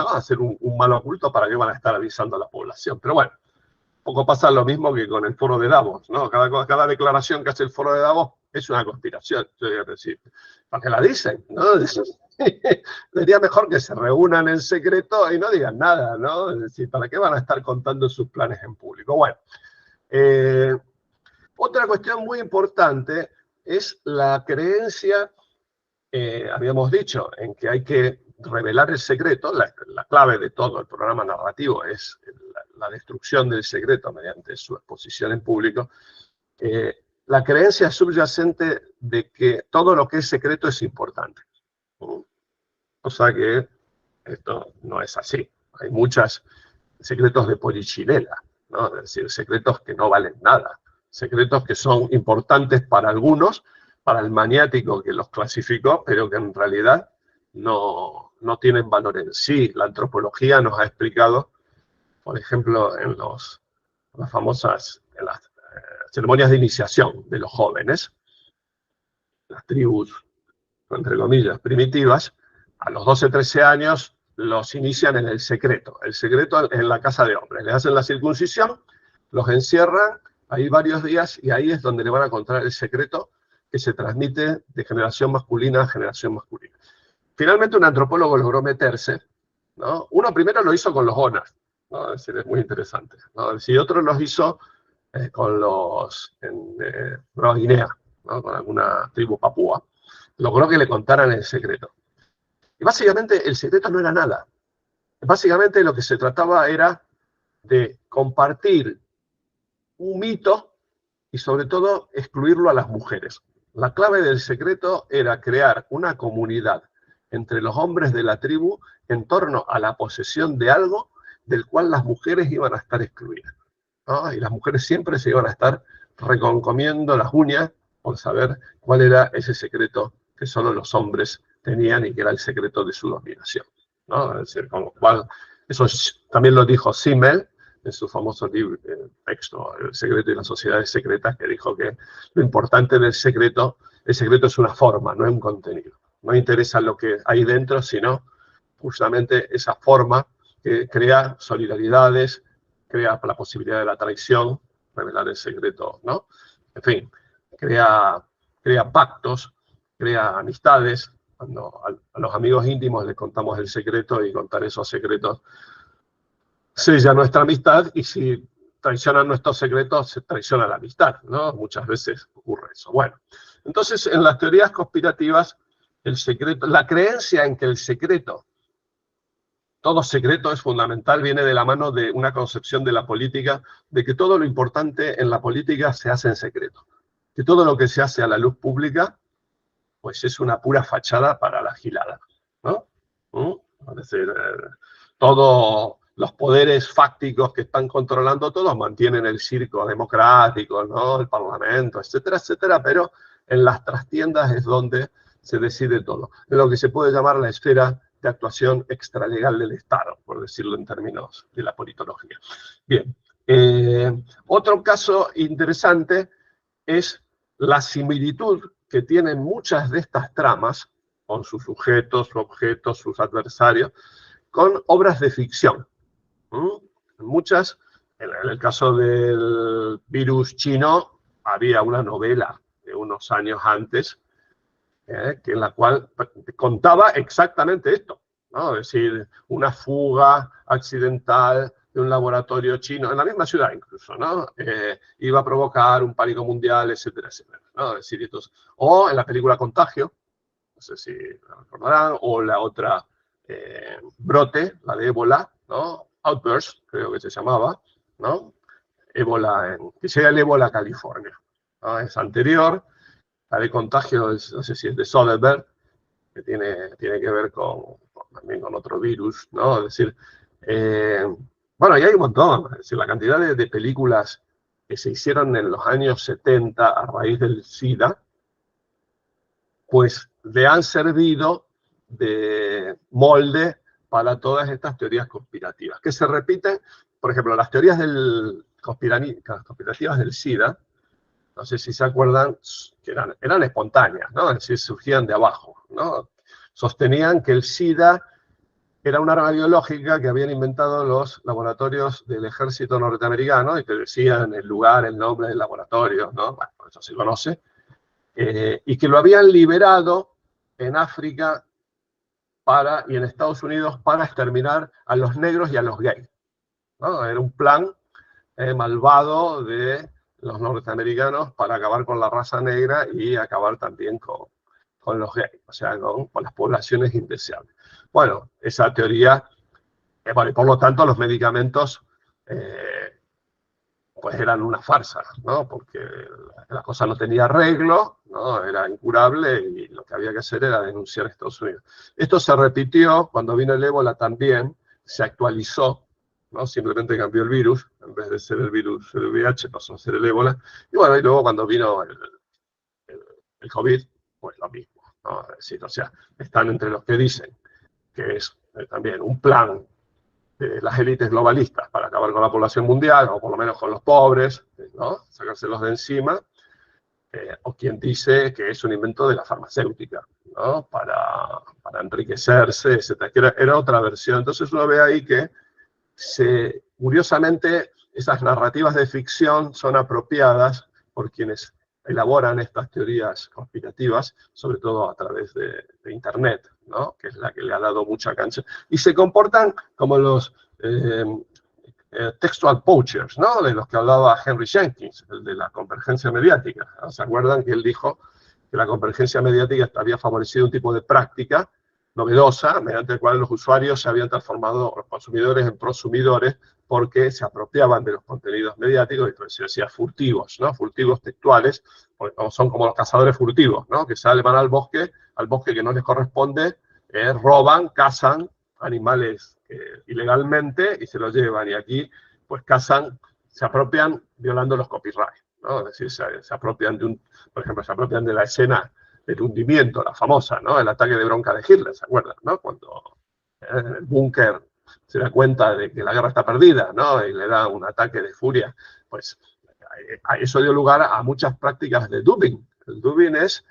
hacer un mal oculto, ¿para qué van a estar avisando a la población? Pero bueno, un poco pasa lo mismo que con el foro de Davos, ¿no? Cada declaración que hace el foro de Davos es una conspiración. Yo digo, decir, ¿para qué la dicen? ¿No? Sería mejor que se reúnan en secreto y no digan nada, ¿no? Es decir, ¿para qué van a estar contando sus planes en público? Bueno, otra cuestión muy importante es la creencia, habíamos dicho, en que hay que revelar el secreto. La clave de todo el programa narrativo es la destrucción del secreto mediante su exposición en público. La creencia subyacente de que todo lo que es secreto es importante. Cosa que esto no es así. Hay muchos secretos de polichinela, ¿no? Es decir, secretos que no valen nada. Secretos que son importantes para algunos, para el maniático que los clasificó, pero que en realidad no tienen valor en sí. La antropología nos ha explicado, por ejemplo, en las famosas ceremonias de iniciación de los jóvenes, las tribus, entre comillas, primitivas, a los 12, 13 años los inician en el secreto en la casa de hombres. Les hacen la circuncisión, los encierran ahí varios días y ahí es donde le van a contar el secreto que se transmite de generación masculina a generación masculina. Finalmente un antropólogo logró meterse, ¿no? Uno primero lo hizo con los Onas, ¿no? Es decir, es muy interesante, ¿no? Y otro los hizo con los en Nueva Guinea, ¿no?, con alguna tribu papúa. Logró que le contaran el secreto. Y básicamente el secreto no era nada. Básicamente lo que se trataba era de compartir un mito y sobre todo excluirlo a las mujeres. La clave del secreto era crear una comunidad entre los hombres de la tribu en torno a la posesión de algo del cual las mujeres iban a estar excluidas, ¿no? Y las mujeres siempre se iban a estar recomiendo las uñas por saber cuál era ese secreto que solo los hombres tenían y que era el secreto de su dominación, ¿no? Es decir, con lo cual, eso también lo dijo Simmel en su famoso libro, texto, El secreto y las sociedades secretas, que dijo que lo importante del secreto, el secreto es una forma, no es un contenido. No interesa lo que hay dentro, sino justamente esa forma que crea solidaridades, crea la posibilidad de la traición, revelar el secreto, ¿no? En fin, crea pactos, crea amistades. Cuando a los amigos íntimos les contamos el secreto y contar esos secretos sella nuestra amistad, y si traicionan nuestros secretos, se traiciona la amistad, ¿no? Muchas veces ocurre eso. Bueno, entonces en las teorías conspirativas, el secreto, la creencia en que el secreto, todo secreto es fundamental, viene de la mano de una concepción de la política, de que todo lo importante en la política se hace en secreto, que todo lo que se hace a la luz pública, pues es una pura fachada para la gilada, ¿no? Es decir, todos los poderes fácticos que están controlando todo mantienen el circo democrático, ¿no? El parlamento, etcétera, etcétera, pero en las trastiendas es donde se decide todo, en lo que se puede llamar la esfera de actuación extralegal del Estado, por decirlo en términos de la politología. Bien, otro caso interesante es la similitud que tienen muchas de estas tramas, con sus sujetos, sus objetos, sus adversarios, con obras de ficción. Muchas, en el caso del virus chino, había una novela de unos años antes, que en la cual contaba exactamente esto, ¿no? Es decir, una fuga accidental de un laboratorio chino, en la misma ciudad incluso, ¿no? Iba a provocar un pánico mundial, etcétera, etcétera, ¿no? Es decir, entonces, o en la película Contagio, no sé si la recordarán, o la otra, Brote, la de ébola, ¿no? Outburst, creo que se llamaba, ¿no? Ébola, que sea el ébola California, ¿no? Es anterior. La de Contagio, no sé si es de Soderbergh, que tiene que ver también con otro virus, ¿no? Es decir, bueno, y hay un montón, es decir, la cantidad de películas que se hicieron en los años 70 a raíz del SIDA, pues le han servido de molde para todas estas teorías conspirativas, que se repiten, por ejemplo, las teorías conspirativas del SIDA, no sé si se acuerdan, que eran espontáneas, ¿no? Es decir, surgían de abajo, ¿no? Sostenían que el SIDA era un arma biológica que habían inventado los laboratorios del ejército norteamericano y que decían el lugar, el nombre del laboratorio, ¿no? Bueno, eso se conoce. Y que lo habían liberado en África y en Estados Unidos para exterminar a los negros y a los gays, ¿no? Era un plan malvado de los norteamericanos para acabar con la raza negra y acabar también con los gays, o sea, con las poblaciones indeseables. Bueno, esa teoría, bueno, y por lo tanto los medicamentos pues eran una farsa, ¿no? Porque la cosa no tenía arreglo, ¿no? Era incurable y lo que había que hacer era denunciar a Estados Unidos. Esto se repitió cuando vino el ébola también, se actualizó, ¿no? Simplemente cambió el virus, en vez de ser el virus, el VIH, pasó a ser el ébola. Y bueno, y luego cuando vino el COVID, pues lo mismo, ¿no? Es decir, o sea, están entre los que dicen que es también un plan de las élites globalistas para acabar con la población mundial, o por lo menos con los pobres, ¿no? Sacárselos de encima, o quien dice que es un invento de la farmacéutica, ¿no? Para enriquecerse, etc. Era otra versión. Entonces uno ve ahí que curiosamente esas narrativas de ficción son apropiadas por quienes elaboran estas teorías conspirativas, sobre todo a través de Internet, ¿no? Que es la que le ha dado mucha cancha, y se comportan como los textual poachers, ¿no? De los que hablaba Henry Jenkins, el de la convergencia mediática, ¿no? ¿Se acuerdan que él dijo que la convergencia mediática había favorecido un tipo de práctica novedosa, mediante el cual los usuarios se habían transformado, los consumidores, en prosumidores, porque se apropiaban de los contenidos mediáticos, y entonces se decía furtivos, ¿no? Furtivos textuales, porque son como los cazadores furtivos, ¿no? Que van al bosque que no les corresponde, roban, cazan animales ilegalmente y se los llevan, y aquí pues cazan, se apropian violando los copyrights, ¿no? Es decir, se apropian por ejemplo, se apropian de la escena del hundimiento, la famosa, ¿no? El ataque de bronca de Hitler, ¿se acuerdan? ¿No? Cuando el búnker se da cuenta de que la guerra está perdida, ¿no? Y le da un ataque de furia, pues eso dio lugar a muchas prácticas de dubbing. El dubbing es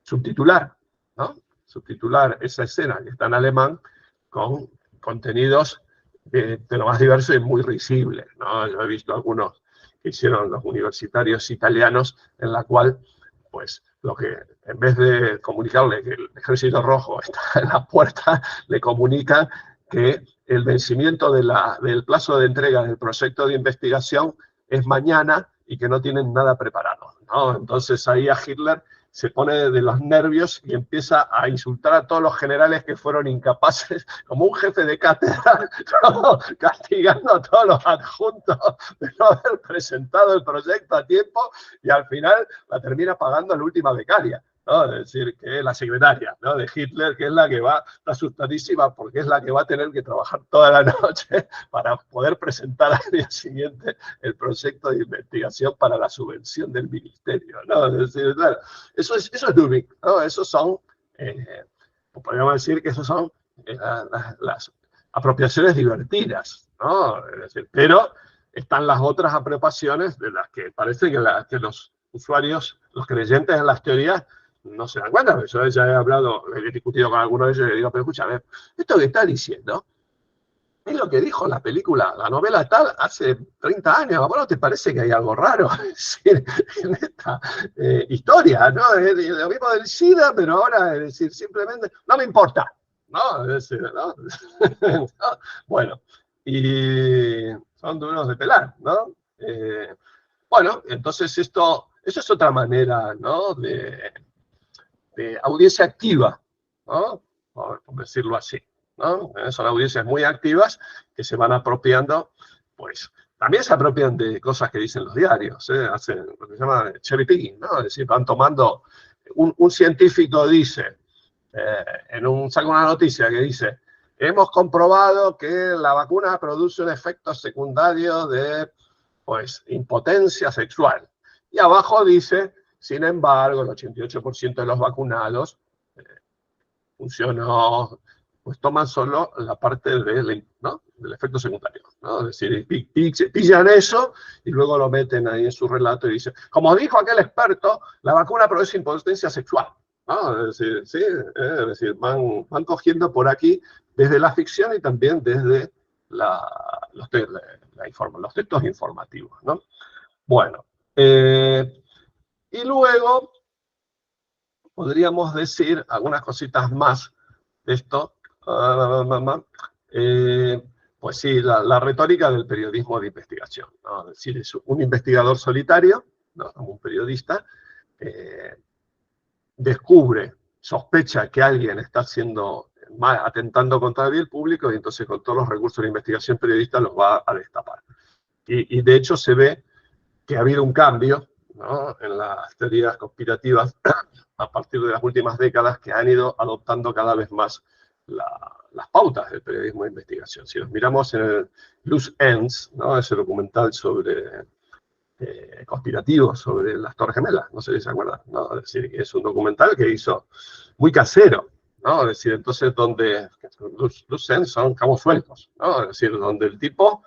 subtitular, ¿no? Subtitular esa escena que está en alemán con contenidos de lo más diverso y muy risibles, ¿no? Yo he visto algunos que hicieron los universitarios italianos en la cual, pues, lo que en vez de comunicarle que el Ejército Rojo está en la puerta, le comunican que el vencimiento del plazo de entrega del proyecto de investigación es mañana y que no tienen nada preparado, ¿no? Entonces ahí a Hitler se pone de los nervios y empieza a insultar a todos los generales que fueron incapaces, como un jefe de cátedra, ¿no? Castigando a todos los adjuntos de no haber presentado el proyecto a tiempo, y al final la termina pagando la última becaria, ¿no? Es decir, que es la secretaria, ¿no? De Hitler, que es la que va, está asustadísima porque es la que va a tener que trabajar toda la noche para poder presentar al día siguiente el proyecto de investigación para la subvención del ministerio, ¿no? Es decir, claro, eso es dubbing, ¿no? Esos son, podríamos decir que esos son las apropiaciones divertidas, ¿no? Es decir, pero están las otras apropiaciones de las que parece que los usuarios, los creyentes en las teorías, no se dan cuenta. Yo ya he discutido con algunos de ellos y le digo, pero escúchame, esto que está diciendo es lo que dijo la película, la novela tal, hace 30 años. ¿A vos no te parece que hay algo raro en esta historia, ¿no? Es lo mismo del SIDA, pero ahora, es decir, simplemente, no me importa, ¿no? Es decir, ¿no? Bueno, y son duros de pelar, ¿no? Bueno, entonces eso es otra manera, ¿no? De audiencia activa, ¿no? Por decirlo así, ¿no? Son audiencias muy activas que se van apropiando, pues también se apropian de cosas que dicen los diarios, hacen lo que se llama cherry picking, ¿no? Es decir, van tomando, un científico dice, saca una noticia que dice, hemos comprobado que la vacuna produce un efecto secundario de, pues, impotencia sexual. Y abajo dice, sin embargo, el 88% de los vacunados funcionó, pues toman solo la parte ¿no? Del efecto secundario, ¿no? Es decir, pillan eso y luego lo meten ahí en su relato y dicen, como dijo aquel experto, la vacuna produce impotencia sexual, ¿no? Es decir, sí, es decir, van cogiendo por aquí desde la ficción y también desde los textos informativos, ¿no? Bueno, y luego podríamos decir algunas cositas más de esto. Pues sí, la retórica del periodismo de investigación, ¿no? Es decir, es un investigador solitario, ¿no? Como un periodista, descubre, sospecha que alguien está atentando contra el bien público y entonces con todos los recursos de investigación periodista los va a destapar. Y de hecho se ve que ha habido un cambio, ¿no? En las teorías conspirativas a partir de las últimas décadas que han ido adoptando cada vez más las pautas del periodismo de investigación. Si nos miramos en el Loose Ends, ¿no? Ese documental conspirativo sobre las Torres Gemelas, no sé si se acuerdan, ¿no? Es decir, es un documental que hizo muy casero, ¿no? Es decir, entonces donde Loose Ends son cabos sueltos, ¿no? Es decir, donde el tipo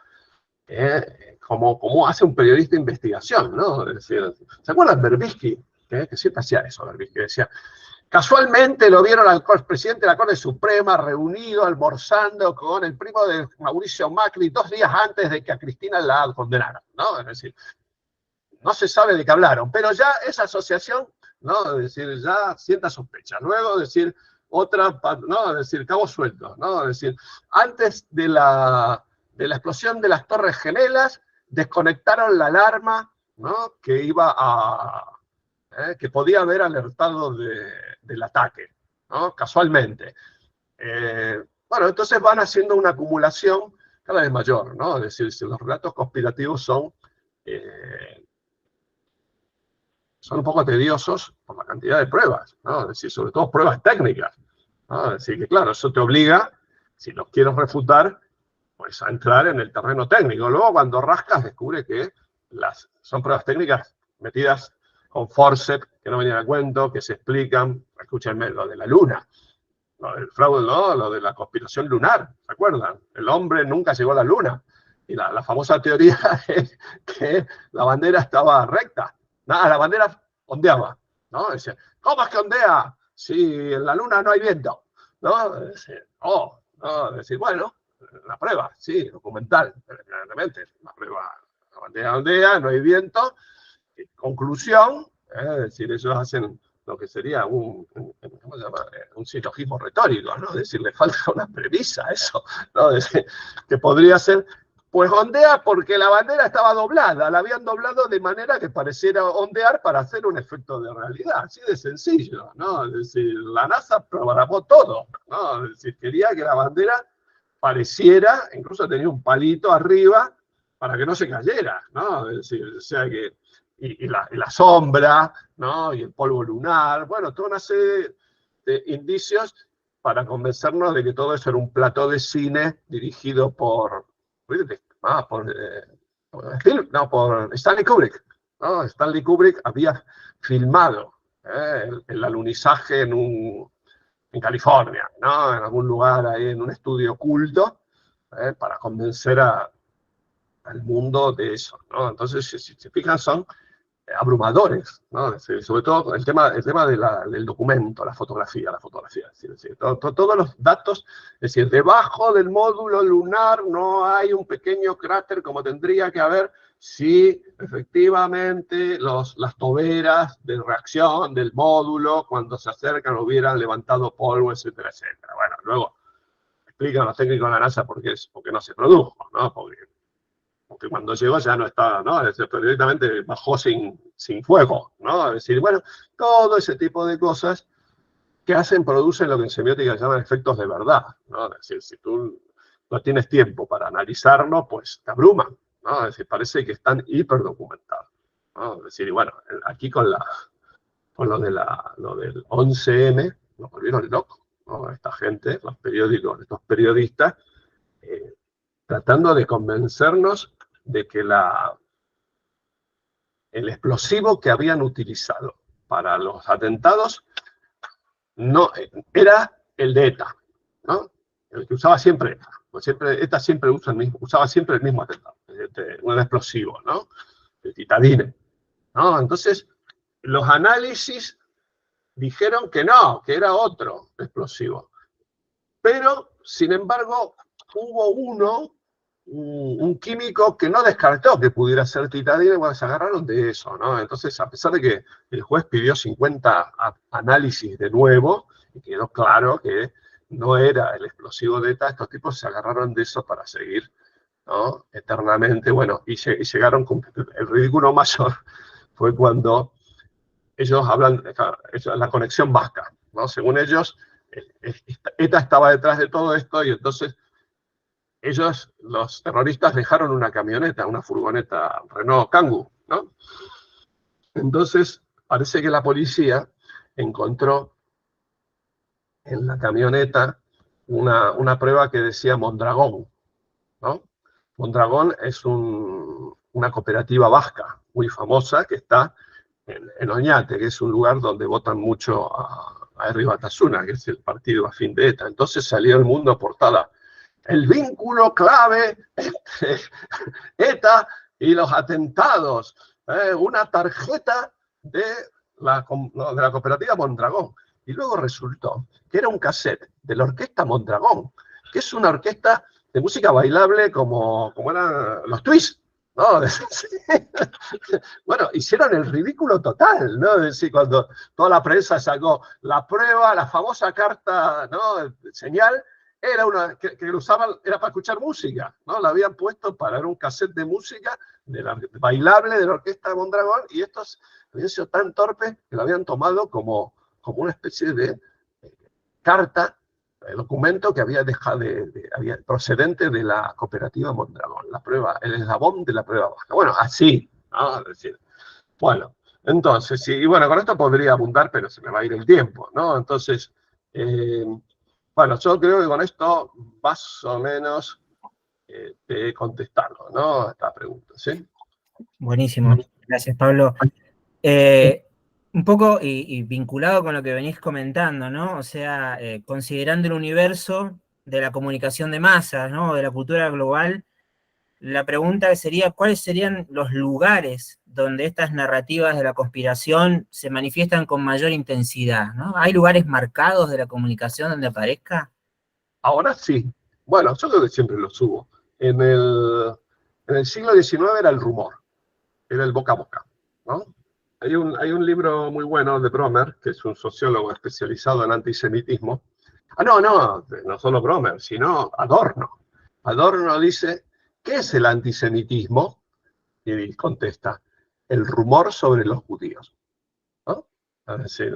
como hace un periodista de investigación, ¿no? Es decir, ¿se acuerdan de Berbisky? Que siempre hacía eso, Berbisky, decía, casualmente lo vieron al presidente de la Corte Suprema reunido, almorzando con el primo de Mauricio Macri 2 días antes de que a Cristina la condenaran, ¿no? Es decir, no se sabe de qué hablaron, pero ya esa asociación, ¿no? Es decir, ya sienta sospecha. Luego, decir, otra, ¿no? Es decir, cabos sueltos, ¿no? Es decir, antes de la explosión de las Torres Gemelas, desconectaron la alarma, ¿no? Que podía haber alertado del ataque, ¿no? Casualmente. Bueno, entonces van haciendo una acumulación cada vez mayor, ¿no? Es decir, si los relatos conspirativos son un poco tediosos por la cantidad de pruebas, ¿no? Es decir, sobre todo pruebas técnicas, ¿no? Es decir, que claro, eso te obliga, si los quieres refutar, pues a entrar en el terreno técnico. Luego, cuando rascas, descubre que son pruebas técnicas metidas con forceps, que no venían a cuento, que se explican, escúchenme, lo de la luna, lo del fraude, ¿no? Lo de la conspiración lunar, ¿se acuerdan? El hombre nunca llegó a la luna. Y la famosa teoría es que la bandera estaba recta. Nada, la bandera ondeaba, ¿no? Decía, ¿cómo es que ondea si en la luna no hay viento? ¿No? Decir, no, decir, bueno, la prueba, sí, documental, claramente, la prueba, la bandera ondea, no hay viento. Conclusión, es decir, ellos hacen lo que sería ¿cómo se llama? Un silogismo retórico, ¿no? Es decir, le falta una premisa a eso, ¿no? Es decir, que podría ser, pues ondea porque la bandera estaba doblada, la habían doblado de manera que pareciera ondear para hacer un efecto de realidad, así de sencillo, ¿no? Es decir, la NASA programó todo, ¿no? Es decir, quería que la bandera pareciera, incluso tenía un palito arriba para que no se cayera, ¿no? Es decir, o sea que y la sombra, ¿no? Y el polvo lunar, bueno, toda una serie de indicios para convencernos de que todo eso era un plató de cine dirigido por Stanley Kubrick, ¿no? Stanley Kubrick había filmado el alunizaje en California, ¿no? En algún lugar ahí, en un estudio oculto, para convencer al mundo de eso, ¿no? Entonces, si se fijan, son abrumadores, ¿no? Sobre todo el tema del documento, la fotografía, es decir, todos los datos, es decir, debajo del módulo lunar no hay un pequeño cráter como tendría que haber si efectivamente las toberas de reacción del módulo cuando se acercan hubieran levantado polvo, etcétera, etcétera. Bueno, luego explican los técnicos de la NASA por qué no se produjo, ¿no? Porque cuando llegó ya no estaba, ¿no? Directamente bajó sin fuego, ¿no? Es decir, bueno, todo ese tipo de cosas que producen lo que en semiótica se llaman efectos de verdad, ¿no? Es decir, si tú no tienes tiempo para analizarlo, pues te abruman, ¿no? Es decir, parece que están hiperdocumentados, ¿no? Es decir, y bueno, aquí con lo del 11M, nos volvieron locos, ¿no? Esta gente, los periódicos, estos periodistas, tratando de convencernos de que el explosivo que habían utilizado para los atentados no era el de ETA, ¿no? El que usaba siempre ETA. Pues ETA siempre usaba siempre el mismo atentado, un explosivo, ¿no? El titadine, ¿no? Entonces, los análisis dijeron que no, que era otro explosivo. Pero, sin embargo, hubo un químico que no descartó que pudiera ser titadine, bueno, se agarraron de eso, ¿no? Entonces, a pesar de que el juez pidió 50 análisis de nuevo, y quedó claro que no era el explosivo de ETA, estos tipos se agarraron de eso para seguir, ¿no? Eternamente, bueno, y llegaron con el ridículo mayor fue cuando ellos hablan, la conexión vasca, ¿no? Según ellos, ETA estaba detrás de todo esto y entonces ellos, los terroristas, dejaron una camioneta, una furgoneta Renault Kangoo, ¿no? Entonces, parece que la policía encontró en la camioneta una prueba que decía Mondragón, ¿no? Mondragón es una cooperativa vasca muy famosa que está en Oñate, que es un lugar donde votan mucho a Herri Batasuna, que es el partido afín de ETA. Entonces salió El Mundo portada. El vínculo clave entre ETA y los atentados. Una tarjeta de la cooperativa Mondragón. Y luego resultó que era un cassette de la orquesta Mondragón, que es una orquesta de música bailable como eran los Twists, ¿no? Bueno, hicieron el ridículo total, ¿no? Es decir, cuando toda la prensa sacó la prueba, la famosa carta, ¿no? Señal, era una que usaban, era para escuchar música, ¿no? La habían puesto para un cassette de música bailable de la orquesta de Mondragón, y estos habían sido tan torpes que lo habían tomado como una especie de carta, documento que había dejado procedente de la cooperativa Mondragón, la prueba, el eslabón de la prueba baja. Bueno, así, ¿no? Es decir, bueno, entonces, sí, y bueno, con esto podría abundar, pero se me va a ir el tiempo, ¿no? Entonces, bueno, yo creo que con esto más o menos te he contestado, ¿no? Esta pregunta, ¿sí? Buenísimo, gracias Pablo. Un poco y vinculado con lo que venís comentando, ¿no? O sea, considerando el universo de la comunicación de masas, ¿no? De la cultura global, la pregunta sería, ¿cuáles serían los lugares donde estas narrativas de la conspiración se manifiestan con mayor intensidad, ¿no? ¿Hay lugares marcados de la comunicación donde aparezca? Ahora sí. Bueno, yo creo que siempre lo subo. En el siglo XIX era el rumor, era el boca a boca, ¿no? Hay un libro muy bueno de Bromer, que es un sociólogo especializado en antisemitismo. No solo Bromer, sino Adorno. Adorno dice, ¿qué es el antisemitismo? Y contesta, el rumor sobre los judíos, ¿no? Es decir,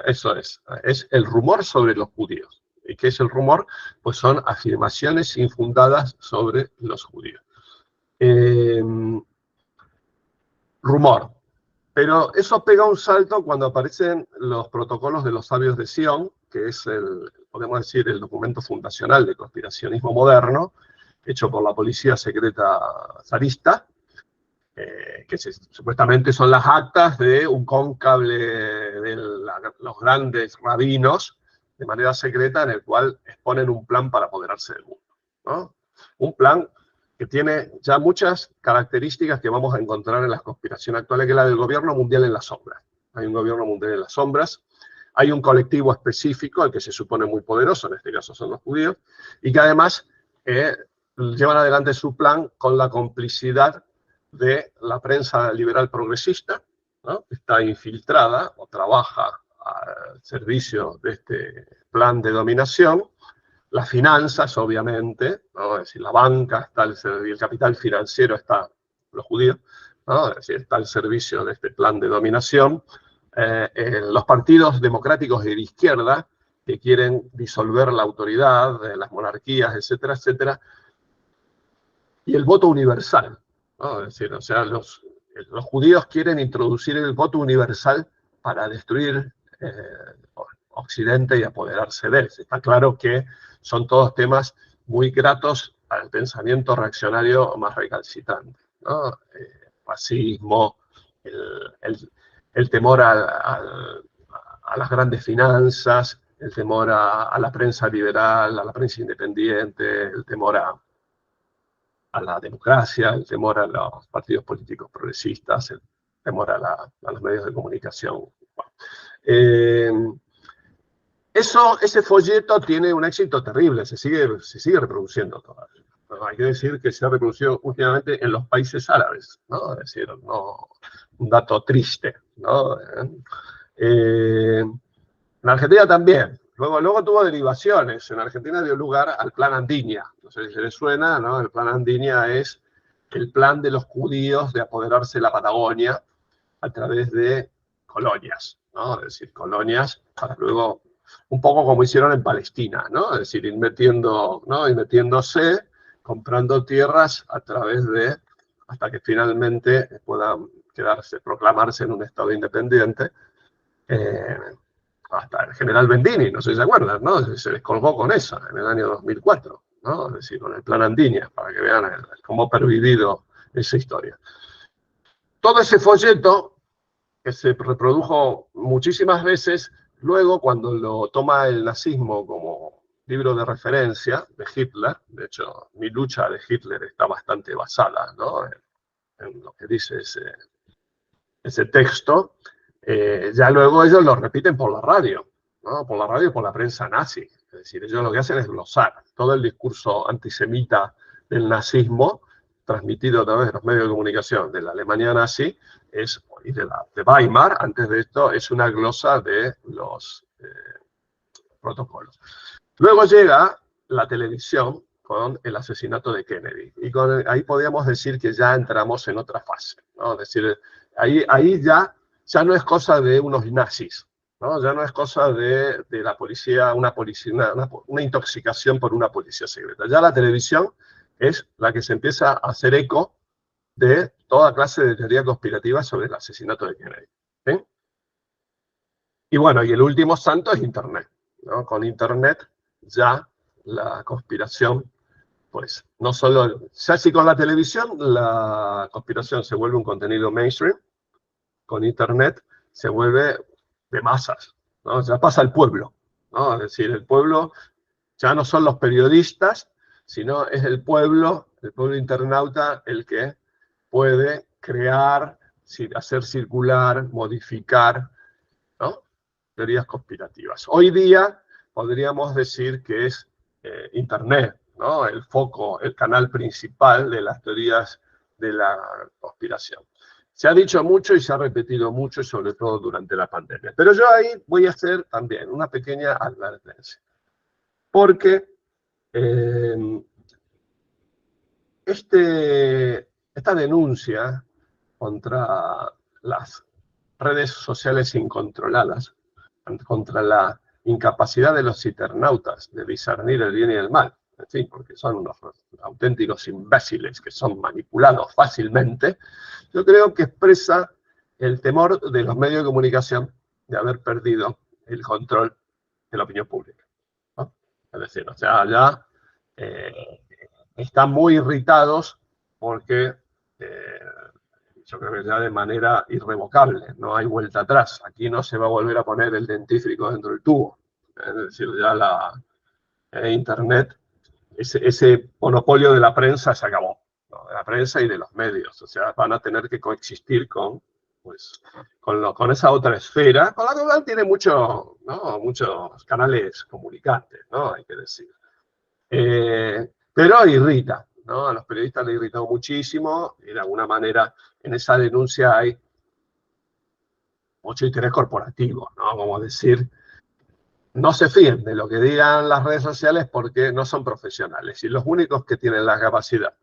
eso es el rumor sobre los judíos. ¿Y qué es el rumor? Pues son afirmaciones infundadas sobre los judíos. Eh, rumor. Pero eso pega un salto cuando aparecen los protocolos de los sabios de Sion, que es podemos decir, el documento fundacional del conspiracionismo moderno, hecho por la policía secreta zarista, supuestamente son las actas de un cónclave de los grandes rabinos, de manera secreta, en el cual exponen un plan para apoderarse del mundo, ¿no? Un plan que tiene ya muchas características que vamos a encontrar en las conspiraciones actuales, que es la del gobierno mundial en las sombras. Hay un gobierno mundial en las sombras, hay un colectivo específico, al que se supone muy poderoso, en este caso son los judíos, y que además llevan adelante su plan con la complicidad de la prensa liberal progresista, ¿no? Está infiltrada o trabaja al servicio de este plan de dominación. Las finanzas, obviamente, ¿no? Es decir, la banca está y el capital financiero está, los judíos, ¿no? Es decir, está al servicio de este plan de dominación. Los partidos democráticos de izquierda que quieren disolver la autoridad, las monarquías, etcétera, etcétera. Y el voto universal, ¿no? Es decir, o sea, los judíos quieren introducir el voto universal para destruir Occidente y apoderarse de él. Está claro que son todos temas muy gratos al pensamiento reaccionario más recalcitrante, ¿no? Fascismo, el temor a las grandes finanzas, el temor a la prensa liberal, a la prensa independiente, el temor a la democracia, el temor a los partidos políticos progresistas, el temor a los medios de comunicación. Ese folleto tiene un éxito terrible, se sigue reproduciendo todavía. Pero hay que decir que se ha reproducido últimamente en los países árabes, ¿no? Es decir, no, un dato triste, ¿no? En Argentina también. Luego tuvo derivaciones. En Argentina dio lugar al Plan Andinia. No sé si se les suena, ¿no? El Plan Andinia es el plan de los judíos de apoderarse de la Patagonia a través de colonias, ¿no? Es decir, colonias para luego, un poco como hicieron en Palestina, ¿no? Es decir, ir metiéndose, comprando tierras a través de, hasta que finalmente puedan proclamarse en un estado independiente. Hasta el general Bendini, no sé si se acuerdan, ¿no? Se les colgó con esa en el año 2004, ¿no? Es decir, con el plan Andinia, para que vean cómo ha pervivido esa historia. Todo ese folleto, que se reprodujo muchísimas veces, luego cuando lo toma el nazismo como libro de referencia de Hitler, de hecho, mi lucha de Hitler está bastante basada, ¿no? en lo que dice ese texto, ya luego ellos lo repiten por la radio, ¿no? Por la radio y por la prensa nazi. Es decir, ellos lo que hacen es glosar todo el discurso antisemita del nazismo, transmitido a través de los medios de comunicación de la Alemania nazi, y de Weimar, antes de esto, es una glosa de los protocolos. Luego llega la televisión con el asesinato de Kennedy. Y ahí podríamos decir que ya entramos en otra fase, ¿no? Es decir, ahí ya no es cosa de unos nazis, ¿no? Ya no es cosa de la policía, una intoxicación por una policía secreta. Ya la televisión es la que se empieza a hacer eco de toda clase de teoría conspirativa sobre el asesinato de Kennedy, ¿sí? Y bueno, y el último santo es Internet, ¿no? Con Internet ya la conspiración pues no solo, ya si con la televisión la conspiración se vuelve un contenido mainstream, con Internet se vuelve de masas, ¿no? Ya pasa al pueblo, ¿no? Es decir, el pueblo ya no son los periodistas, sino es el pueblo internauta, el que puede crear, hacer circular, modificar, ¿no? Teorías conspirativas. Hoy día podríamos decir que es Internet, ¿no? El foco, el canal principal de las teorías de la conspiración. Se ha dicho mucho y se ha repetido mucho, y sobre todo durante la pandemia. Pero yo ahí voy a hacer también una pequeña advertencia. Porque esta denuncia contra las redes sociales incontroladas, contra la incapacidad de los internautas de discernir el bien y el mal, en fin, porque son unos auténticos imbéciles que son manipulados fácilmente, yo creo que expresa el temor de los medios de comunicación de haber perdido el control de la opinión pública, ¿no? Es decir, o sea, ya están muy irritados porque yo creo que ya de manera irrevocable, no hay vuelta atrás. Aquí no se va a volver a poner el dentífrico dentro del tubo. Es decir, ya Internet, ese monopolio de la prensa se acabó, ¿no? De la prensa y de los medios. O sea, van a tener que coexistir con esa otra esfera, con la cual tiene muchos canales comunicantes, ¿no? Hay que decir. Pero irrita, ¿no? A los periodistas les ha irritado muchísimo y de alguna manera en esa denuncia hay mucho interés corporativo, ¿no? Como decir, no se fíen de lo que digan las redes sociales porque no son profesionales y los únicos que tienen la capacidad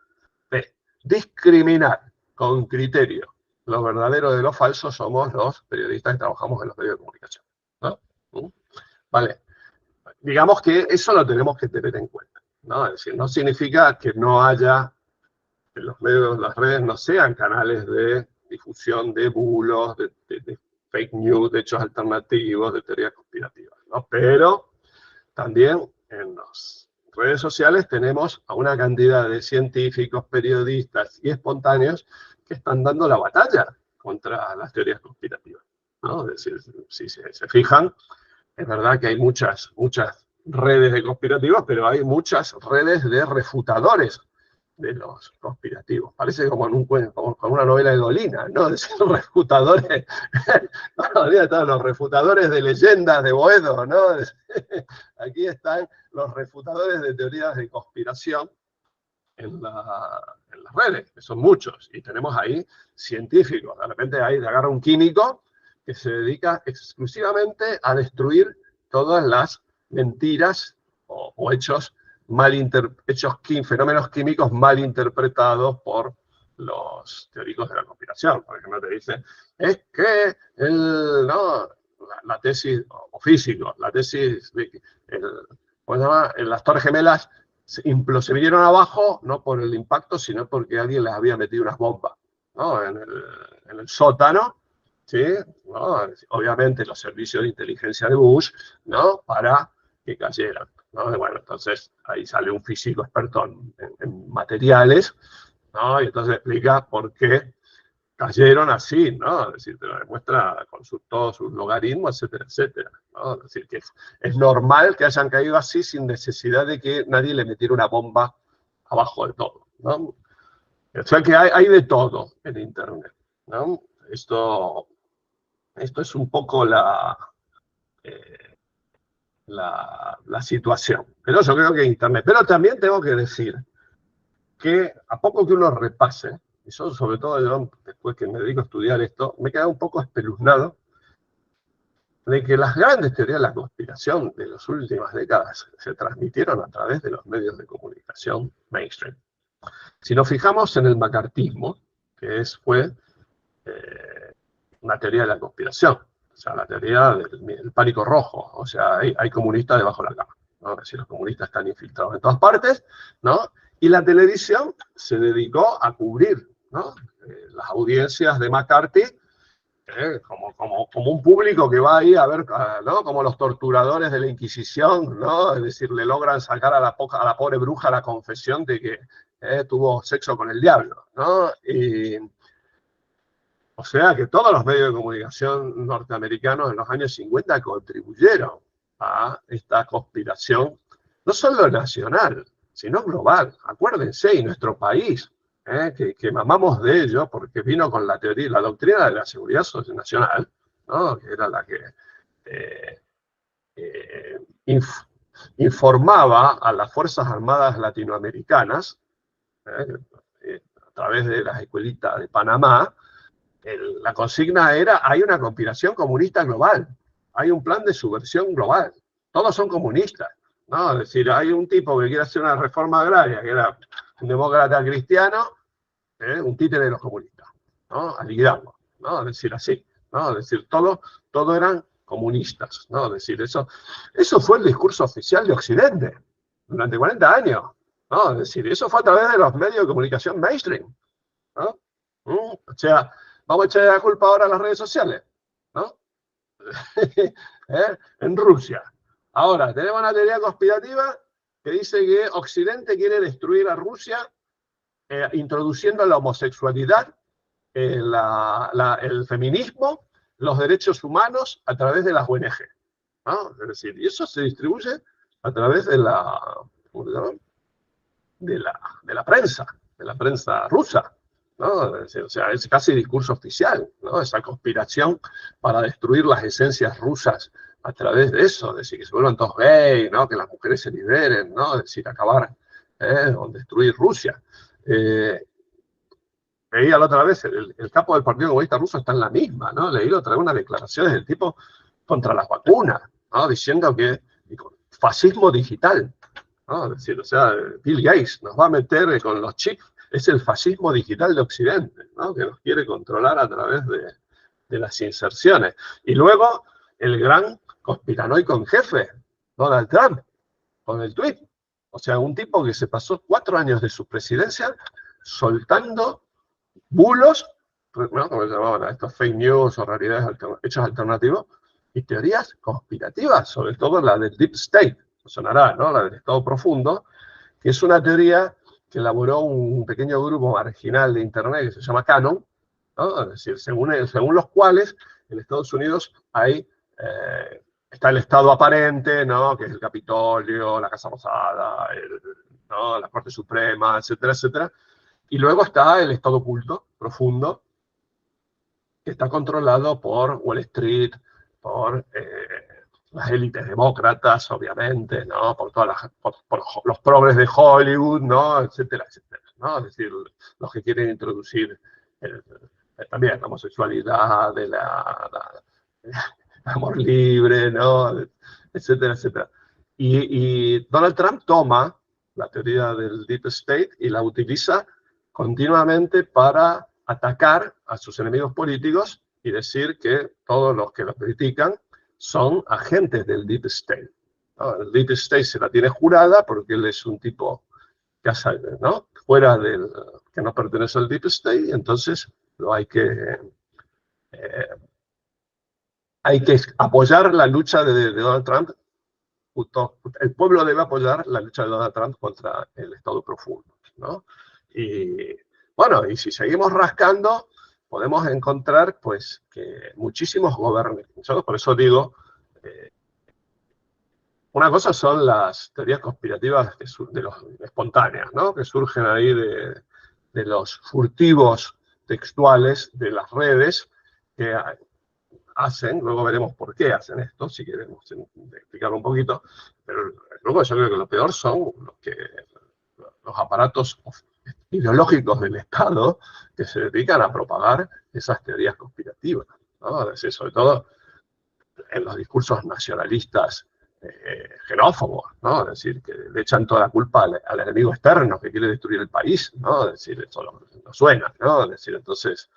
de discriminar con criterio lo verdadero de lo falso somos los periodistas que trabajamos en los medios de comunicación, ¿no? Vale. Digamos que eso lo tenemos que tener en cuenta, ¿no? Es decir, no significa que no haya, que los medios, las redes no sean canales de difusión de bulos, de fake news, de hechos alternativos, de teorías conspirativas, ¿no? Pero también en las redes sociales tenemos a una cantidad de científicos, periodistas y espontáneos que están dando la batalla contra las teorías conspirativas, ¿no? Es decir, si se fijan, es verdad que hay muchas redes de conspirativos, pero hay muchas redes de refutadores de los conspirativos. Parece como en un cuento, como una novela de Dolina, ¿no? De ser refutadores, los refutadores de leyendas de Boedo, ¿no? Aquí están los refutadores de teorías de conspiración en las redes, que son muchos, y tenemos ahí científicos. De repente ahí te agarra un químico que se dedica exclusivamente a destruir todas las mentiras o hechos fenómenos químicos mal interpretados por los teóricos de la conspiración. Por ejemplo, te dicen, es que la tesis, o físicos, la tesis de ¿cómo se llama? En las Torres Gemelas se vinieron abajo no por el impacto, sino porque alguien les había metido unas bombas, ¿no? En el sótano, ¿sí? ¿No? Obviamente los servicios de inteligencia de Bush, ¿no? Para que cayeran, ¿no? Bueno, entonces ahí sale un físico experto en materiales, ¿no? Y entonces explica por qué cayeron así, ¿no? Es decir, te lo demuestra con todos sus logaritmos, etcétera, etcétera, ¿no? Es decir, que es normal que hayan caído así sin necesidad de que nadie le metiera una bomba abajo de todo, ¿no? O sea que hay de todo en Internet, ¿no? Esto es un poco la situación. Pero yo creo que Internet. Pero también tengo que decir que a poco que uno repase, y yo sobre todo yo, después que me dedico a estudiar esto, me he quedado un poco espeluznado de que las grandes teorías de la conspiración de las últimas décadas se transmitieron a través de los medios de comunicación mainstream. Si nos fijamos en el macartismo, que fue una teoría de la conspiración, o sea, la teoría del pánico rojo, o sea, hay comunistas debajo de la cama, ¿no? Es decir, los comunistas están infiltrados en todas partes, ¿no? Y la televisión se dedicó a cubrir, ¿no? Las audiencias de McCarthy como un público que va ahí a ver, ¿no? Como los torturadores de la Inquisición, ¿no? Es decir, le logran sacar a la pobre bruja la confesión de que tuvo sexo con el diablo, ¿no? O sea que todos los medios de comunicación norteamericanos en los años 50 contribuyeron a esta conspiración, no solo nacional, sino global. Acuérdense, y nuestro país, que mamamos de ello, porque vino con la teoría, la doctrina de la seguridad nacional, ¿no? Que era la que informaba a las Fuerzas Armadas latinoamericanas, a través de las escuelitas de Panamá. La consigna era, hay una conspiración comunista global, hay un plan de subversión global, todos son comunistas, ¿no? Es decir, hay un tipo que quiere hacer una reforma agraria, que era un demócrata cristiano, un títere de los comunistas, ¿no? A liquidarlo, ¿no? Es decir, así, ¿no? Es decir, todo eran comunistas, ¿no? Es decir, eso fue el discurso oficial de Occidente durante 40 años, ¿no? Es decir, eso fue a través de los medios de comunicación mainstream, ¿no? O sea, vamos a echar la culpa ahora a las redes sociales, ¿no? En Rusia. Ahora, tenemos una teoría conspirativa que dice que Occidente quiere destruir a Rusia introduciendo la homosexualidad, el feminismo, los derechos humanos a través de las ONG, ¿no? Es decir, y eso se distribuye a través de la prensa rusa, ¿no? O sea, es casi discurso oficial, ¿no? Esa conspiración para destruir las esencias rusas a través de eso, es decir, que se vuelvan todos gays, ¿no? Que las mujeres se liberen, ¿no? Es decir, acabar o destruir Rusia. Veía la otra vez, el capo del Partido Comunista Ruso está en la misma, ¿no? Leí otra vez unas declaraciones del tipo contra las vacunas, ¿no? Diciendo que fascismo digital, ¿no? Es decir, o sea, Bill Gates nos va a meter con los chips, es el fascismo digital de Occidente, ¿no? Que nos quiere controlar a través de las inserciones. Y luego, el gran conspiranoico en jefe, Donald Trump, con el tweet. O sea, un tipo que se pasó 4 años de su presidencia soltando bulos, ¿no? Como se llamaban a estos fake news o realidades, hechos alternativos, y teorías conspirativas, sobre todo la del Deep State, sonará, ¿no? La del Estado Profundo, que es una teoría que elaboró un pequeño grupo marginal de Internet que se llama Canon, ¿no? Es decir, según los cuales en Estados Unidos está el Estado aparente, ¿no? Que es el Capitolio, la Casa Rosada, ¿no? La Corte Suprema, etcétera, etcétera. Y luego está el Estado oculto, profundo, que está controlado por Wall Street, por las élites demócratas, obviamente, ¿no? Por los progres de Hollywood, ¿no? Etcétera, etcétera, ¿no? Es decir, los que quieren introducir también la homosexualidad, el amor libre, ¿no? Etcétera, etcétera. Y Donald Trump toma la teoría del Deep State y la utiliza continuamente para atacar a sus enemigos políticos y decir que todos los que lo critican son agentes del Deep State. ¿No? El Deep State se la tiene jurada porque él es un tipo que hace, ¿no? Fuera del, que no pertenece al Deep State, y entonces hay que apoyar la lucha de Donald Trump. El pueblo debe apoyar la lucha de Donald Trump contra el Estado profundo, ¿no? Y bueno, y si seguimos rascando, podemos encontrar pues que muchísimos gobernantes, por eso digo, una cosa son las teorías conspirativas de los espontáneas, ¿no? Que surgen ahí de los furtivos textuales de las redes que hacen, luego veremos por qué hacen esto, si queremos explicarlo un poquito, pero luego yo creo que lo peor son los aparatos ideológicos del Estado que se dedican a propagar esas teorías conspirativas, ¿no? Es decir, sobre todo en los discursos nacionalistas xenófobos, ¿no? Es decir, que le echan toda la culpa al enemigo externo que quiere destruir el país, ¿no? Es decir, eso no suena, ¿no? Es decir, entonces,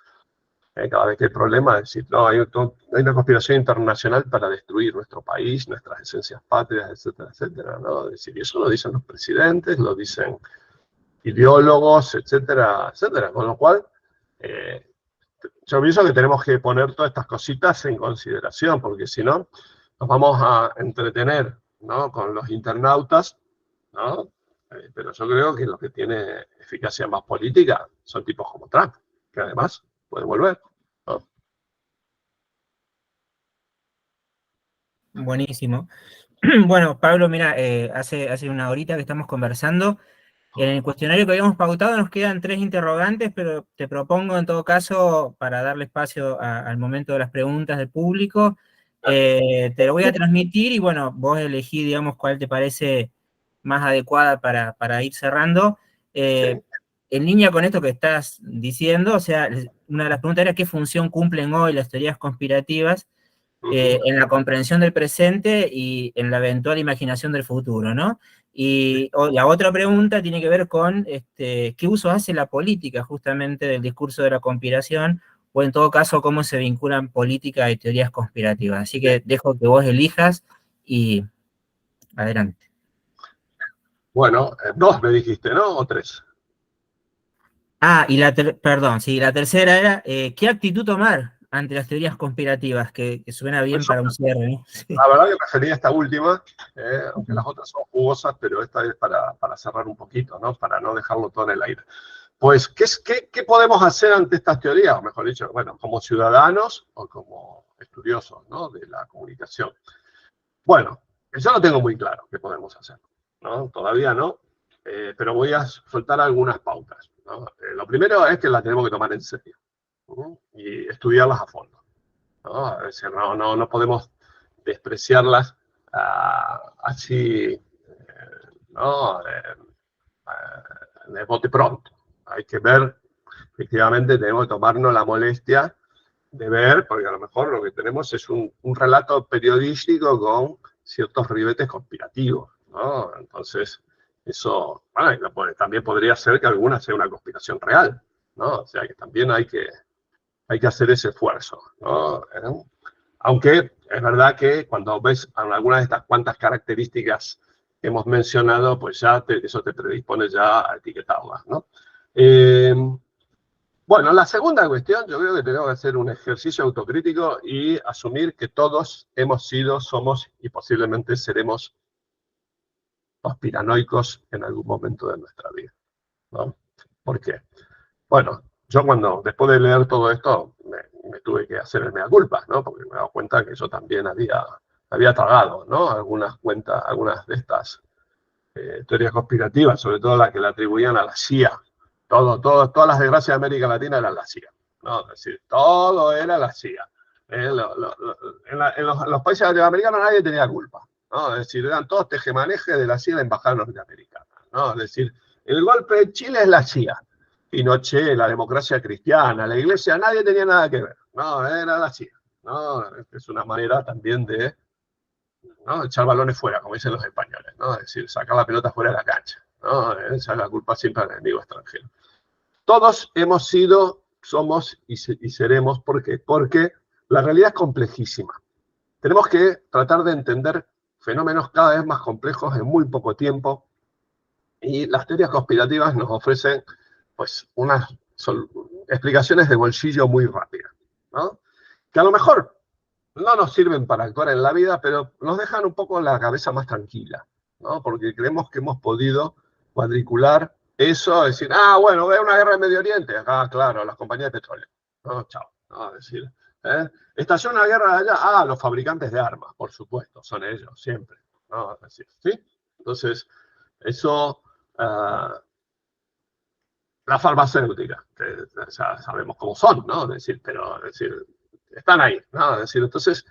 cada vez que hay problemas, es decir, no, hay una conspiración internacional para destruir nuestro país, nuestras esencias patrias, etcétera, etcétera, ¿no? Es decir, y eso lo dicen los presidentes, lo dicen ideólogos, etcétera, etcétera. Con lo cual, yo pienso que tenemos que poner todas estas cositas en consideración, porque si no, nos vamos a entretener, ¿no?, con los internautas, ¿no? Pero yo creo que lo que tiene eficacia más política son tipos como Trump, que además puede volver, ¿no? Buenísimo. Bueno, Pablo, mira, hace una horita que estamos conversando. En el cuestionario que habíamos pautado nos quedan 3 interrogantes, pero te propongo en todo caso, para darle espacio al momento de las preguntas del público, te lo voy a transmitir y bueno, vos elegí, digamos, cuál te parece más adecuada para ir cerrando. Sí. En línea con esto que estás diciendo, o sea, una de las preguntas era qué función cumplen hoy las teorías conspirativas en la comprensión del presente y en la eventual imaginación del futuro, ¿no? Y la otra pregunta tiene que ver con qué uso hace la política justamente del discurso de la conspiración, o en todo caso, cómo se vinculan política y teorías conspirativas. Así que dejo que vos elijas y adelante. Bueno, 2 me dijiste, ¿no? ¿O 3? Ah, y perdón, sí, la tercera era, ¿qué actitud tomar ante las teorías conspirativas? Que suena bien Pues para un cierre, ¿no? Sí. la verdad que prefería esta última, aunque las otras son jugosas, pero esta es para cerrar un poquito, ¿no? Para no dejarlo todo en el aire. Pues, ¿qué podemos hacer ante estas teorías? O mejor dicho, bueno, como ciudadanos o como estudiosos, ¿no?, de la comunicación. Bueno, yo lo tengo muy claro qué podemos hacer, ¿no? Todavía no, pero voy a soltar algunas pautas, ¿no? Lo primero es que las tenemos que tomar en serio, ¿no?, y estudiarlas a fondo, ¿no? A veces no podemos despreciarlas así, ¿no?, de bote pronto. Hay que ver, efectivamente, tenemos que tomarnos la molestia de ver, porque a lo mejor lo que tenemos es un relato periodístico con ciertos ribetes conspirativos, ¿no? Entonces, eso, bueno, también podría ser que alguna sea una conspiración real, ¿no? O sea, que también hay que hacer ese esfuerzo, ¿no? Aunque es verdad que cuando ves algunas de estas cuantas características que hemos mencionado, pues ya eso te predispone ya a etiquetarlas, ¿no? Bueno, la segunda cuestión, yo creo que tenemos que hacer un ejercicio autocrítico y asumir que todos hemos sido, somos y posiblemente seremos conspiranoicos en algún momento de nuestra vida, ¿no? ¿Por qué? Bueno, yo después de leer todo esto, me tuve que hacer el mea culpa, ¿no? Porque me he dado cuenta que yo también había tragado, ¿no?, algunas de estas teorías conspirativas, sobre todo las que le atribuían a la CIA. Todas las desgracias de América Latina eran la CIA, ¿no? Es decir, todo era la CIA. En los países latinoamericanos nadie tenía culpa, ¿no? Es decir, eran todos tejemanejes de la CIA, la embajada norteamericana, ¿no? Es decir, el golpe de Chile es la CIA, Pinochet, la democracia cristiana, la iglesia, nadie tenía nada que ver, ¿no? Era la CIA, ¿no? Es una manera también de, ¿no?, echar balones fuera, como dicen los españoles, ¿no? Es decir, sacar la pelota fuera de la cancha, ¿no? Esa es la culpa siempre al enemigo extranjero. Todos hemos sido, somos y seremos. ¿Por qué? Porque la realidad es complejísima. Tenemos que tratar de entender fenómenos cada vez más complejos en muy poco tiempo, y las teorías conspirativas nos ofrecen, pues, unas explicaciones de bolsillo muy rápidas, ¿no?, que a lo mejor no nos sirven para actuar en la vida, pero nos dejan un poco la cabeza más tranquila, ¿no? Porque creemos que hemos podido cuadricular eso, decir, bueno, ve una guerra en Medio Oriente, acá, claro, las compañías de petróleo, ¿no? Chao, ¿no? Es decir, estalló una guerra allá, los fabricantes de armas, por supuesto, son ellos, siempre, ¿no? Es decir, ¿sí? Entonces, eso, la farmacéutica, que ya sabemos cómo son, ¿no? Es decir, pero, es decir, están ahí, ¿no? Es decir, entonces,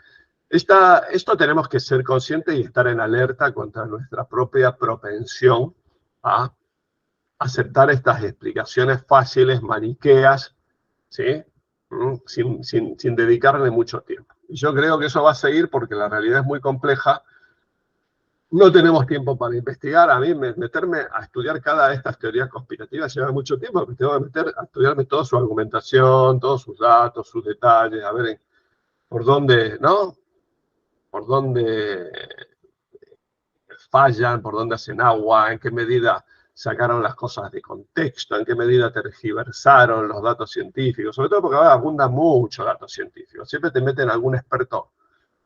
esto tenemos que ser conscientes y estar en alerta contra nuestra propia propensión a aceptar estas explicaciones fáciles, maniqueas, ¿sí? Sin dedicarle mucho tiempo. Y yo creo que eso va a seguir porque la realidad es muy compleja. No tenemos tiempo para investigar. A mí meterme a estudiar cada de estas teorías conspirativas lleva mucho tiempo, porque tengo que meter a estudiarme toda su argumentación, todos sus datos, sus detalles, a ver por dónde, ¿no?, por dónde fallan, por dónde hacen agua, en qué medida sacaron las cosas de contexto, en qué medida tergiversaron los datos científicos, sobre todo porque ahora abundan mucho datos científicos. Siempre te meten algún experto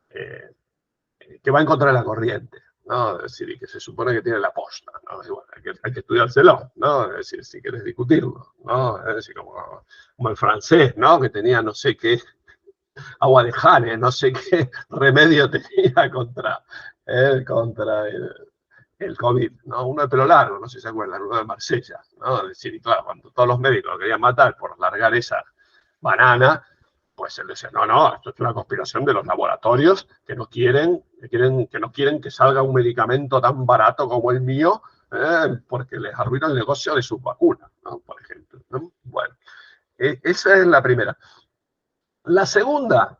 que va en contra de la corriente, ¿no? Es decir, y que se supone que tiene la posta, ¿no? Y bueno, hay que estudiárselo, ¿no? Es decir, si quieres discutirlo, ¿no? Es decir, como el francés, ¿no? Que tenía no sé qué agua de Jane, no sé qué remedio tenía contra el COVID, ¿no? Uno de pelo largo, no sé si se acuerdan, uno de Marsella, ¿no? Es decir, y claro, cuando todos los médicos lo querían matar por largar esa banana, pues él decía, no, esto es una conspiración de los laboratorios que no quieren que salga un medicamento tan barato como el mío, porque les arruina el negocio de sus vacunas, ¿no? Por ejemplo, ¿no? Bueno, esa es la primera. La segunda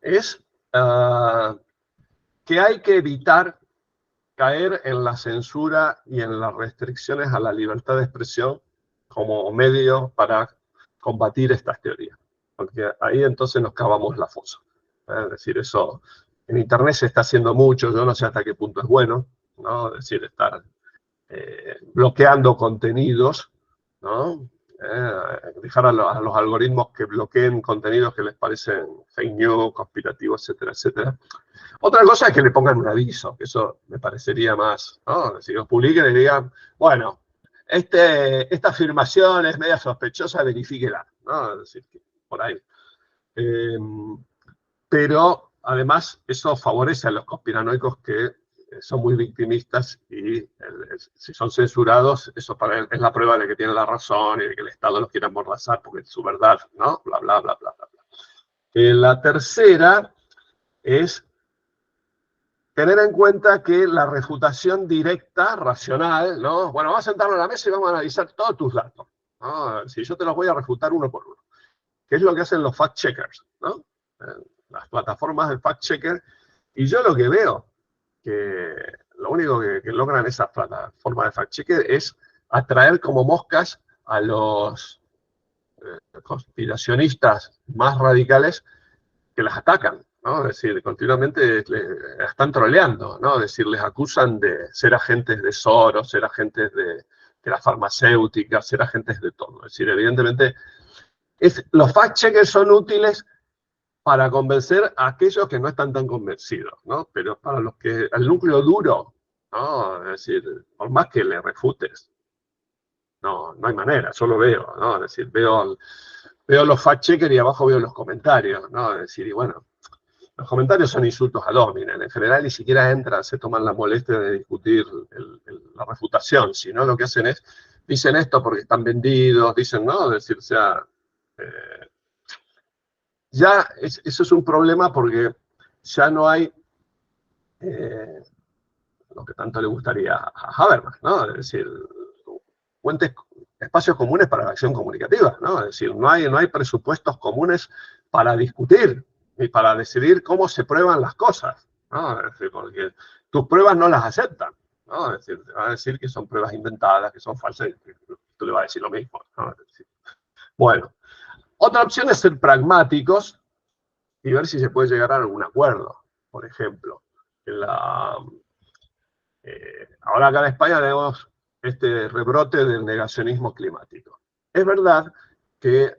es que hay que evitar caer en la censura y en las restricciones a la libertad de expresión como medio para combatir estas teorías, porque ahí entonces nos cavamos la fosa. Es decir, eso en Internet se está haciendo mucho, yo no sé hasta qué punto es bueno, ¿no? Es decir, estar bloqueando contenidos, ¿no? Dejar a los algoritmos que bloqueen contenidos que les parecen fake news, conspirativos, etcétera, etcétera. Otra cosa es que le pongan un aviso, que eso me parecería más, ¿no? Si los publiquen y digan, bueno, esta afirmación es media sospechosa, verifíquela, ¿no? Es decir, que por ahí. Pero además eso favorece a los conspiranoicos que son muy victimistas y si son censurados, eso es la prueba de que tienen la razón y de que el Estado los quiere amordazar porque es su verdad, ¿no? Bla, bla, bla, bla, bla. La tercera es tener en cuenta que la refutación directa, racional, ¿no? Bueno, vamos a sentarnos a la mesa y vamos a analizar todos tus datos, ¿no? Si yo te los voy a refutar uno por uno. ¿Qué es lo que hacen los fact-checkers, ¿no? Las plataformas de fact-checker. Y yo lo que veo, que lo único que logran esas plataformas de fact-checker es atraer como moscas a los conspiracionistas más radicales que las atacan, ¿no? Es decir, continuamente están troleando, ¿no? Es decir, les acusan de ser agentes de Soros, ser agentes de las farmacéuticas, ser agentes de todo. Es decir, evidentemente, los fact-checkers son útiles para convencer a aquellos que no están tan convencidos, ¿no? Pero para los que, al núcleo duro, ¿no? Es decir, por más que le refutes, no hay manera, yo lo veo, ¿no? Es decir, veo los fact-checkers y abajo veo los comentarios, ¿no? Es decir, y bueno, los comentarios son insultos ad hominem. En general ni siquiera entran, se toman la molestia de discutir la refutación, sino lo que hacen es, dicen esto porque están vendidos, dicen, ¿no? Es decir, o sea, eso es un problema porque ya no hay lo que tanto le gustaría a Habermas, ¿no? Es decir, espacios comunes para la acción comunicativa, ¿no? Es decir, no hay presupuestos comunes para discutir ni para decidir cómo se prueban las cosas, ¿no? Es decir, porque tus pruebas no las aceptan, ¿no? Es decir, te van a decir que son pruebas inventadas, que son falsas, y tú le vas a decir lo mismo, ¿no? Es decir, bueno, otra opción es ser pragmáticos y ver si se puede llegar a algún acuerdo. Por ejemplo, ahora acá en España tenemos este rebrote del negacionismo climático. Es verdad que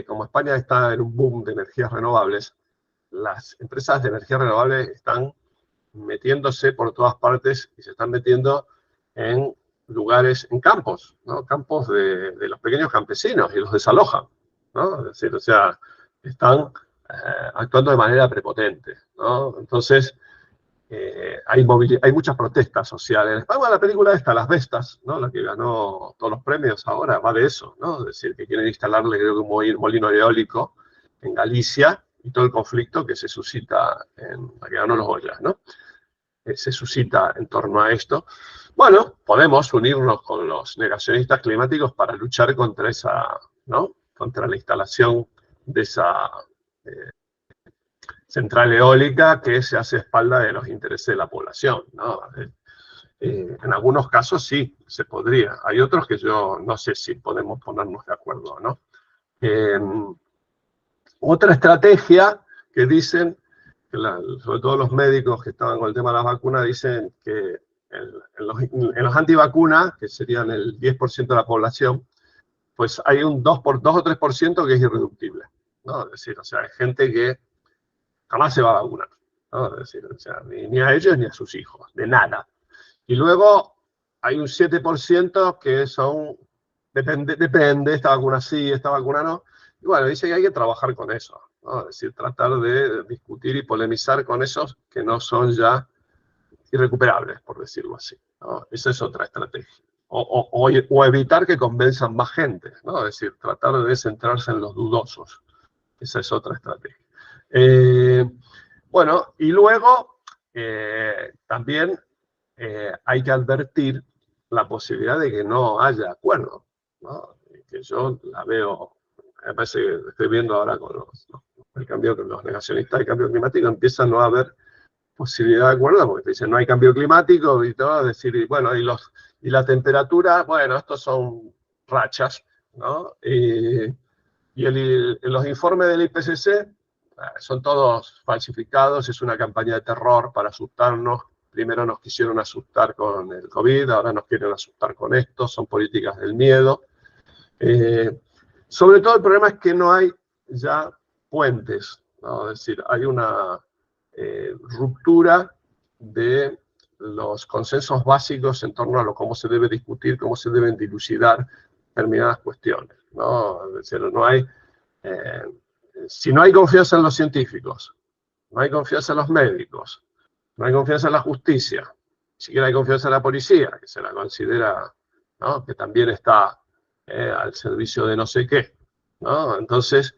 como España está en un boom de energías renovables, las empresas de energías renovables están metiéndose por todas partes y se están metiendo en lugares, en campos, ¿no? Campos de los pequeños campesinos y los desalojan, ¿no? Es decir, o sea, están actuando de manera prepotente, ¿no? Entonces, hay muchas protestas sociales. Vamos a la película esta, Las Bestas, ¿no? La que ganó todos los premios ahora, va de eso, ¿no? Es decir, que quieren instalarle, creo que un molino eólico en Galicia y todo el conflicto que se suscita la que ganó los Goyas, ¿no? Se suscita en torno a esto. Bueno, podemos unirnos con los negacionistas climáticos para luchar contra esa, ¿no? Contra la instalación de esa central eólica que se hace a espalda de los intereses de la población, ¿no? En algunos casos sí, se podría. Hay otros que yo no sé si podemos ponernos de acuerdo, ¿no? Otra estrategia que dicen, sobre todo los médicos que estaban con el tema de las vacunas, dicen que en los antivacunas, que serían el 10% de la población, pues hay un 2 o 3% que es irreductible, ¿no? Es decir, o sea, hay gente que jamás se va a vacunar, ¿no? Es decir, o sea, ni a ellos ni a sus hijos, de nada. Y luego hay un 7% que son, depende, esta vacuna sí, esta vacuna no. Y bueno, dice que hay que trabajar con eso, ¿no? Es decir, tratar de discutir y polemizar con esos que no son ya irrecuperables, por decirlo así, ¿no? Esa es otra estrategia. O evitar que convenzan más gente, ¿no? Es decir, tratar de centrarse en los dudosos. Esa es otra estrategia. Bueno, y luego también hay que advertir la posibilidad de que no haya acuerdo, ¿no? Que yo la veo, me parece que estoy viendo ahora con el cambio, con los negacionistas del cambio climático, empieza a no haber posibilidad de acuerdo, porque te dicen no hay cambio climático y todo, decir, bueno, y la temperatura, bueno, estos son rachas, ¿no? Y los informes del IPCC son todos falsificados, es una campaña de terror para asustarnos. Primero nos quisieron asustar con el COVID, ahora nos quieren asustar con esto, son políticas del miedo. Sobre todo el problema es que no hay ya puentes, ¿no? Es decir, hay una ruptura de los consensos básicos en torno a cómo se debe discutir, cómo se deben dilucidar determinadas cuestiones, ¿no? Es decir, no hay, si no hay confianza en los científicos, no hay confianza en los médicos, no hay confianza en la justicia, ni siquiera hay confianza en la policía, que se la considera, ¿no? Que también está al servicio de no sé qué, ¿no? Entonces,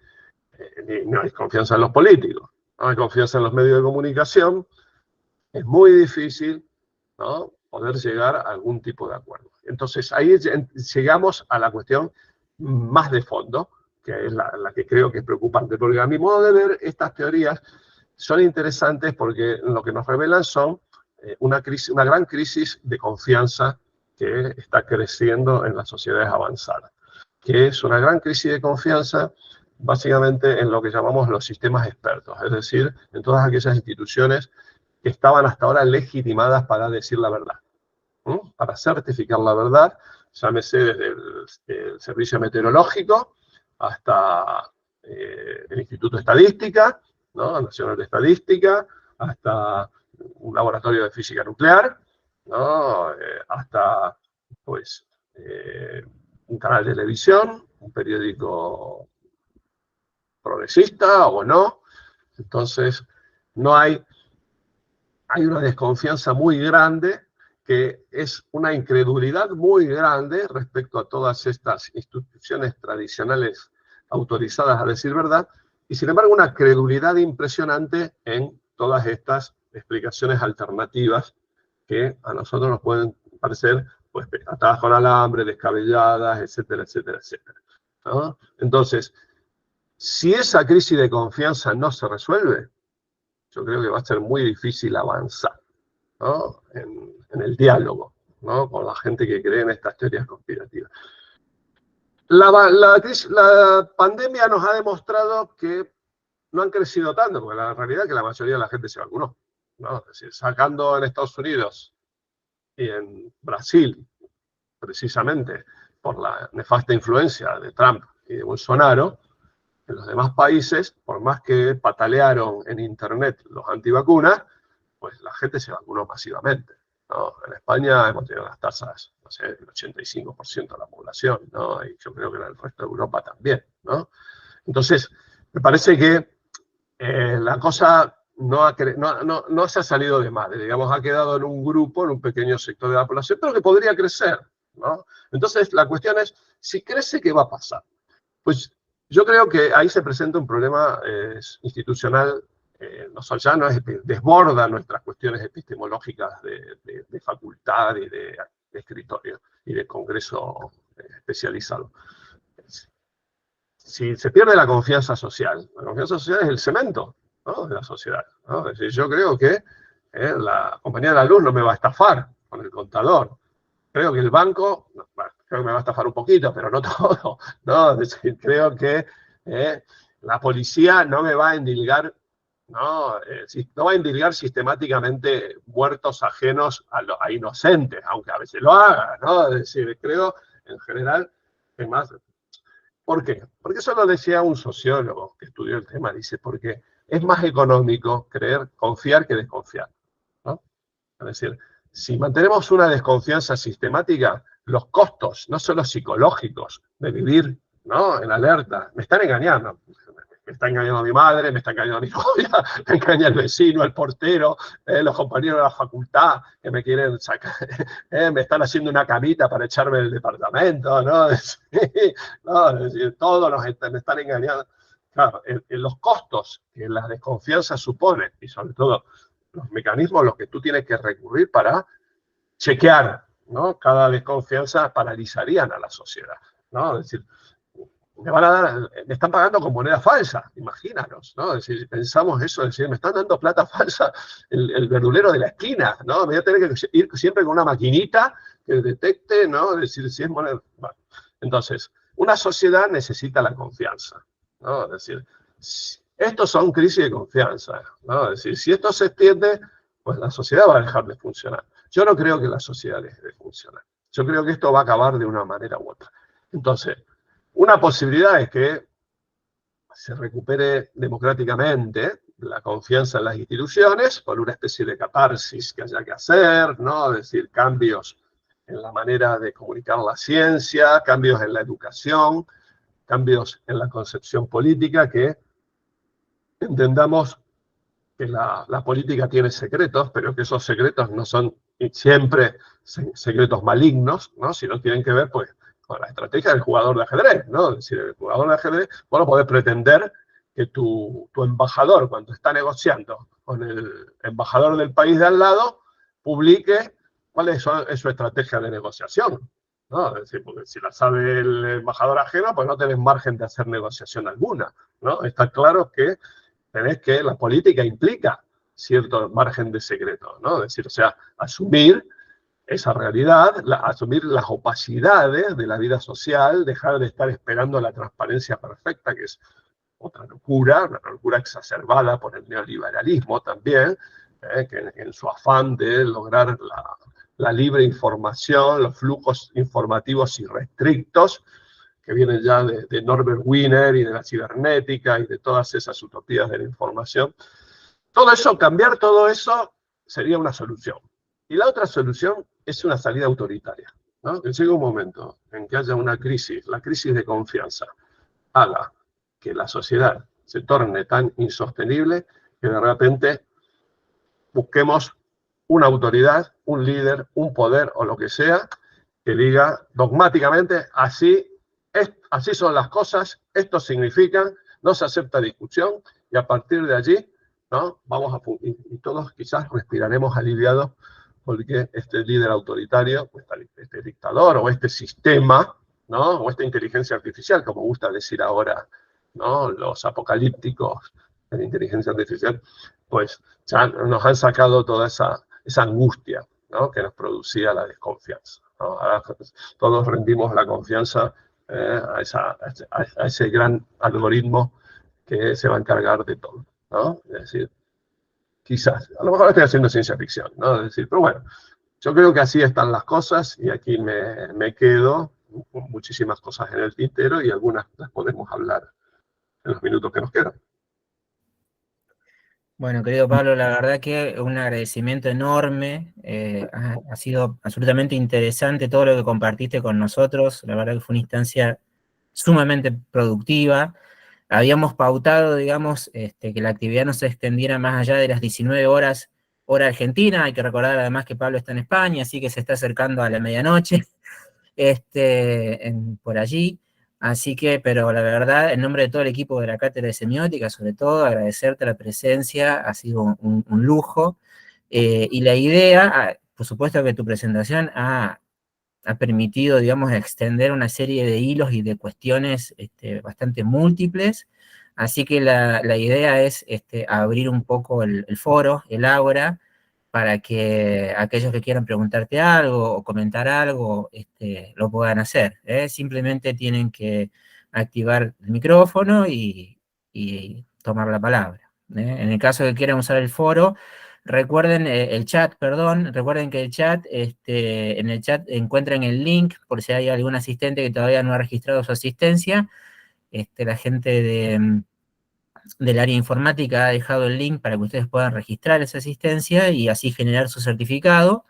no hay confianza en los políticos, no hay confianza en los medios de comunicación, es muy difícil, ¿no? Poder llegar a algún tipo de acuerdo. Entonces, ahí llegamos a la cuestión más de fondo, que es la que creo que es preocupante, porque a mi modo de ver, estas teorías son interesantes porque lo que nos revelan son una gran crisis de confianza que está creciendo en las sociedades avanzadas, que es una gran crisis de confianza básicamente en lo que llamamos los sistemas expertos, es decir, en todas aquellas instituciones que estaban hasta ahora legitimadas para decir la verdad, para certificar la verdad, llámese desde el Servicio Meteorológico hasta el Instituto de Estadística, ¿no? Nacional de Estadística, hasta un laboratorio de física nuclear, ¿no? Hasta pues, un canal de televisión, un periódico progresista o no. Entonces, no hay una desconfianza muy grande, que es una incredulidad muy grande respecto a todas estas instituciones tradicionales autorizadas a decir verdad, y sin embargo una credulidad impresionante en todas estas explicaciones alternativas que a nosotros nos pueden parecer pues atadas con alambre, descabelladas, etcétera, etcétera, etcétera, ¿no? Entonces, si esa crisis de confianza no se resuelve, yo creo que va a ser muy difícil avanzar, ¿no? en el diálogo, ¿no? Con la gente que cree en estas teorías conspirativas. La pandemia nos ha demostrado que no han crecido tanto, porque la realidad es que la mayoría de la gente se vacunó, ¿no? Es decir, sacando en Estados Unidos y en Brasil, precisamente por la nefasta influencia de Trump y de Bolsonaro, en los demás países, por más que patalearon en Internet los antivacunas, pues la gente se vacunó masivamente, ¿no? En España hemos tenido las tasas, no sé, del 85% de la población, ¿no? Y yo creo que en el resto de Europa también, ¿no? Entonces, me parece que la cosa no se ha salido de madre, digamos, ha quedado en un grupo, en un pequeño sector de la población, pero que podría crecer, ¿no? Entonces, la cuestión es, si crece, ¿qué va a pasar? Pues yo creo que ahí se presenta un problema institucional, ya no desborda nuestras cuestiones epistemológicas de facultad y de escritorio y de congreso especializado. Si se pierde la confianza social es el cemento, ¿no? De la sociedad, ¿no? Es decir, yo creo que la compañía de la luz no me va a estafar con el contador. Creo que el banco, bueno, creo que me va a estafar un poquito, pero no todo, ¿no? Es decir, creo que la policía no me va a endilgar ¿no? No va a indilgar sistemáticamente muertos ajenos a inocentes, aunque a veces lo haga, ¿no? Es decir, creo, en general, que más... ¿Por qué? Porque eso lo decía un sociólogo que estudió el tema, dice, porque es más económico confiar que desconfiar, ¿no? Es decir, si mantenemos una desconfianza sistemática, los costos, no solo psicológicos, de vivir, ¿no?, en alerta, me están engañando. Me está engañando mi madre, me está engañando mi novia, me engaña el vecino, el portero, los compañeros de la facultad que me quieren sacar, me están haciendo una camita para echarme del departamento, ¿no? No, es decir, todos me están engañando. Claro, los costos que la desconfianza supone, y sobre todo los mecanismos a los que tú tienes que recurrir para chequear, ¿no? Cada desconfianza paralizarían a la sociedad, ¿no? Es decir, me están pagando con moneda falsa, imagínanos, ¿no? Es decir, pensamos eso, es decir, me están dando plata falsa el verdulero de la esquina, ¿no? Me voy a tener que ir siempre con una maquinita que detecte, ¿no? Es decir, si es moneda... Bueno, entonces, una sociedad necesita la confianza, ¿no? Es decir, estos son crisis de confianza, ¿no? Es decir, si esto se extiende, pues la sociedad va a dejar de funcionar. Yo no creo que la sociedad deje de funcionar. Yo creo que esto va a acabar de una manera u otra. Entonces, una posibilidad es que se recupere democráticamente la confianza en las instituciones por una especie de catarsis que haya que hacer, ¿no? Es decir, cambios en la manera de comunicar la ciencia, cambios en la educación, cambios en la concepción política, que entendamos que la política tiene secretos, pero que esos secretos no son siempre secretos malignos, ¿no? Sino tienen que ver, pues, con la estrategia del jugador de ajedrez, ¿no? Es decir, el jugador de ajedrez, bueno, puede pretender que tu embajador, cuando está negociando con el embajador del país de al lado, publique cuál es su estrategia de negociación, ¿no? Es decir, porque si la sabe el embajador ajeno, pues no tenés margen de hacer negociación alguna, ¿no? Está claro que la política implica cierto margen de secreto, ¿no? Es decir, o sea, asumir esa realidad, asumir las opacidades de la vida social, dejar de estar esperando la transparencia perfecta, que es otra locura, una locura exacerbada por el neoliberalismo también, que en su afán de lograr la libre información, los flujos informativos irrestrictos, que vienen ya de Norbert Wiener y de la cibernética y de todas esas utopías de la información. Todo eso, cambiar todo eso, sería una solución. Y la otra solución es una salida autoritaria, ¿no? Que llegue un momento en que haya una crisis, la crisis de confianza, haga que la sociedad se torne tan insostenible que de repente busquemos una autoridad, un líder, un poder o lo que sea, que diga dogmáticamente, así son las cosas, esto significa, no se acepta discusión, y a partir de allí, ¿no? Y todos quizás respiraremos aliviados porque este líder autoritario, este dictador o este sistema, ¿no? O esta inteligencia artificial, como gusta decir ahora, ¿no?, los apocalípticos de la inteligencia artificial, pues ya nos han sacado toda esa angustia, ¿no?, que nos producía la desconfianza, ¿no? Ahora todos rendimos la confianza a ese gran algoritmo que se va a encargar de todo, ¿no? Es decir, quizás, a lo mejor estoy haciendo ciencia ficción, ¿no? Es decir, pero bueno, yo creo que así están las cosas y aquí me quedo con muchísimas cosas en el tintero y algunas las podemos hablar en los minutos que nos quedan. Bueno, querido Pablo, la verdad que un agradecimiento enorme. Ha sido absolutamente interesante todo lo que compartiste con nosotros. La verdad que fue una instancia sumamente productiva. Habíamos pautado, digamos, que la actividad no se extendiera más allá de las 19 horas, hora argentina. Hay que recordar además que Pablo está en España, así que se está acercando a la medianoche por allí. Así que, pero la verdad, en nombre de todo el equipo de la Cátedra de Semiótica, sobre todo, agradecerte la presencia, ha sido un lujo. Y la idea, por supuesto que tu presentación ha permitido, digamos, extender una serie de hilos y de cuestiones bastante múltiples. Así que la idea es abrir un poco el foro, el ágora, para que aquellos que quieran preguntarte algo o comentar algo, lo puedan hacer, ¿eh? Simplemente tienen que activar el micrófono y tomar la palabra. En el caso de que quieran usar el foro, recuerden el chat, perdón, recuerden que el chat, en el chat encuentran el link por si hay algún asistente que todavía no ha registrado su asistencia. La gente del área informática ha dejado el link para que ustedes puedan registrar esa asistencia y así generar su certificado.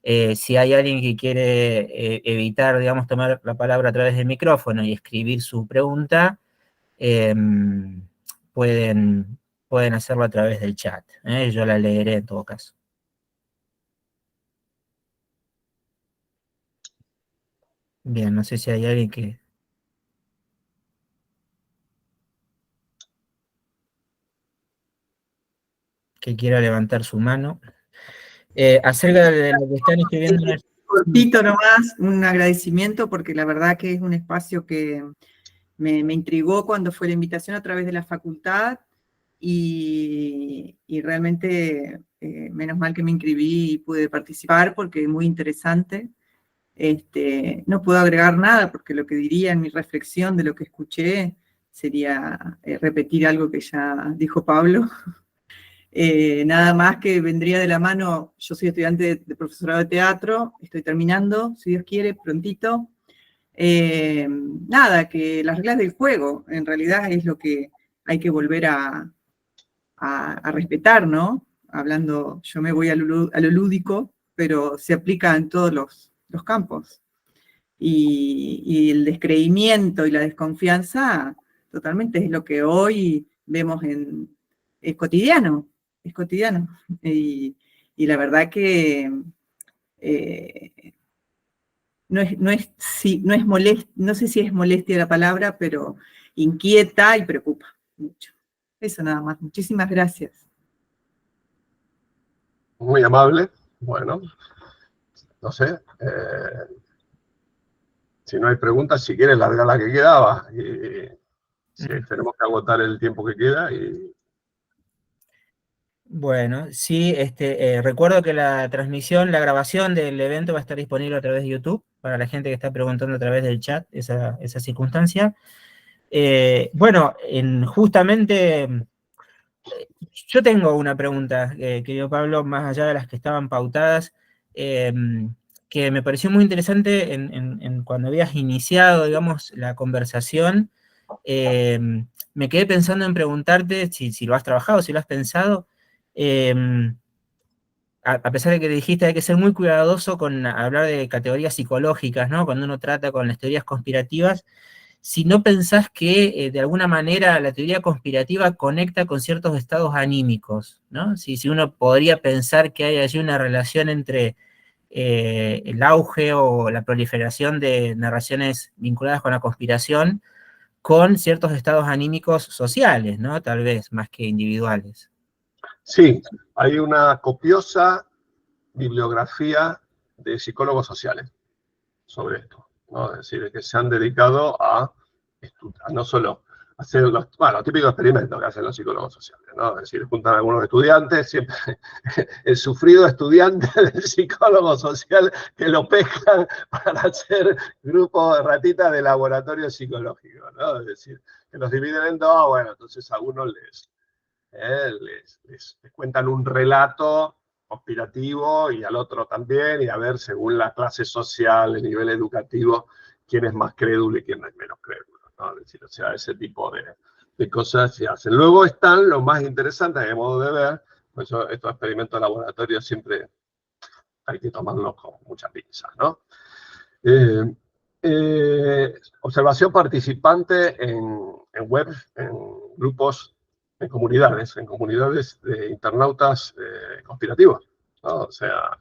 Si hay alguien que quiere evitar, digamos, tomar la palabra a través del micrófono y escribir su pregunta, pueden hacerlo a través del chat. Yo la leeré en todo caso. Bien, no sé si hay alguien que quiera levantar su mano. Acerca de lo que están escribiendo en el... Cortito nomás, un agradecimiento porque la verdad que es un espacio que me intrigó cuando fue la invitación a través de la facultad y realmente menos mal que me inscribí y pude participar porque es muy interesante. No puedo agregar nada porque lo que diría en mi reflexión de lo que escuché sería repetir algo que ya dijo Pablo. Nada más que vendría de la mano, yo soy estudiante de profesorado de teatro, estoy terminando, si Dios quiere, prontito. Nada, que las reglas del juego en realidad es lo que hay que volver a respetar, ¿no? Hablando, yo me voy a lo lúdico, pero se aplica en todos los campos. Y el descreimiento y la desconfianza totalmente es lo que hoy vemos es cotidiano, es cotidiano. Y la verdad que no sé si es molestia la palabra, pero inquieta y preocupa mucho. Eso nada más. Muchísimas gracias. Muy amable. Bueno, no sé. Si no hay preguntas, si quieres, larga la que quedaba. Y si tenemos que agotar el tiempo que queda. Bueno, sí, recuerdo que la transmisión, la grabación del evento va a estar disponible a través de YouTube, para la gente que está preguntando a través del chat esa circunstancia. Bueno, justamente, yo tengo una pregunta, querido Pablo, más allá de las que estaban pautadas, que me pareció muy interesante cuando habías iniciado, digamos, la conversación. Me quedé pensando en preguntarte si lo has trabajado, si lo has pensado. A pesar de que te dijiste hay que ser muy cuidadoso con hablar de categorías psicológicas, ¿no? Cuando uno trata con las teorías conspirativas, si no pensás que de alguna manera la teoría conspirativa conecta con ciertos estados anímicos, ¿no? Si uno podría pensar que hay allí una relación entre el auge o la proliferación de narraciones vinculadas con la conspiración con ciertos estados anímicos sociales, ¿no? Tal vez, más que individuales. Sí, hay una copiosa bibliografía de psicólogos sociales sobre esto, ¿no? Es decir, que se han dedicado a estudiar, no solo hacer los típicos experimentos que hacen los psicólogos sociales, ¿no? Es decir, juntan a algunos estudiantes, siempre el sufrido estudiante del psicólogo social que lo pescan para hacer grupos de ratitas de laboratorio psicológico, ¿no? Es decir, que los dividen en dos, bueno, entonces a algunos les cuentan un relato conspirativo y al otro también, y a ver, según la clase social, el nivel educativo, quién es más crédulo y quién es menos crédulo, ¿no? Es decir, o sea, ese tipo de cosas se hacen. Luego están los más interesantes, de modo de ver, pues estos experimentos de laboratorio siempre hay que tomarlos con mucha pinza, ¿no? Observación participante en web, en grupos, en comunidades de internautas conspirativos, ¿no? O sea,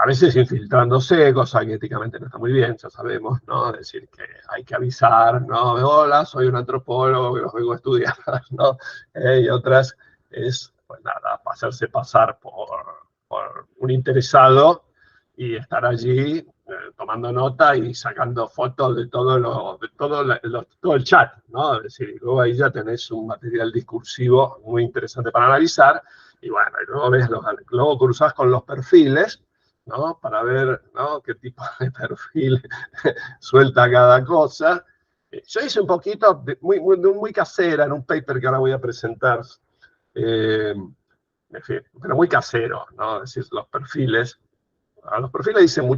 a veces infiltrándose, cosa que éticamente no está muy bien, ya sabemos, ¿no? Es decir, que hay que avisar, ¿no? Hola, soy un antropólogo que los vengo a estudiar, ¿no? Y otras es, pues nada, hacerse pasar por un interesado y estar allí tomando nota y sacando fotos de todo el chat, ¿no? Es decir, luego ahí ya tenés un material discursivo muy interesante para analizar y bueno, y luego cruzás con los perfiles, ¿no? Para ver, ¿no? Qué tipo de perfil suelta cada cosa. Yo hice un poquito muy casera en un paper que ahora voy a presentar En fin, pero muy casero, ¿no? Es decir, los perfiles, a los perfiles dicen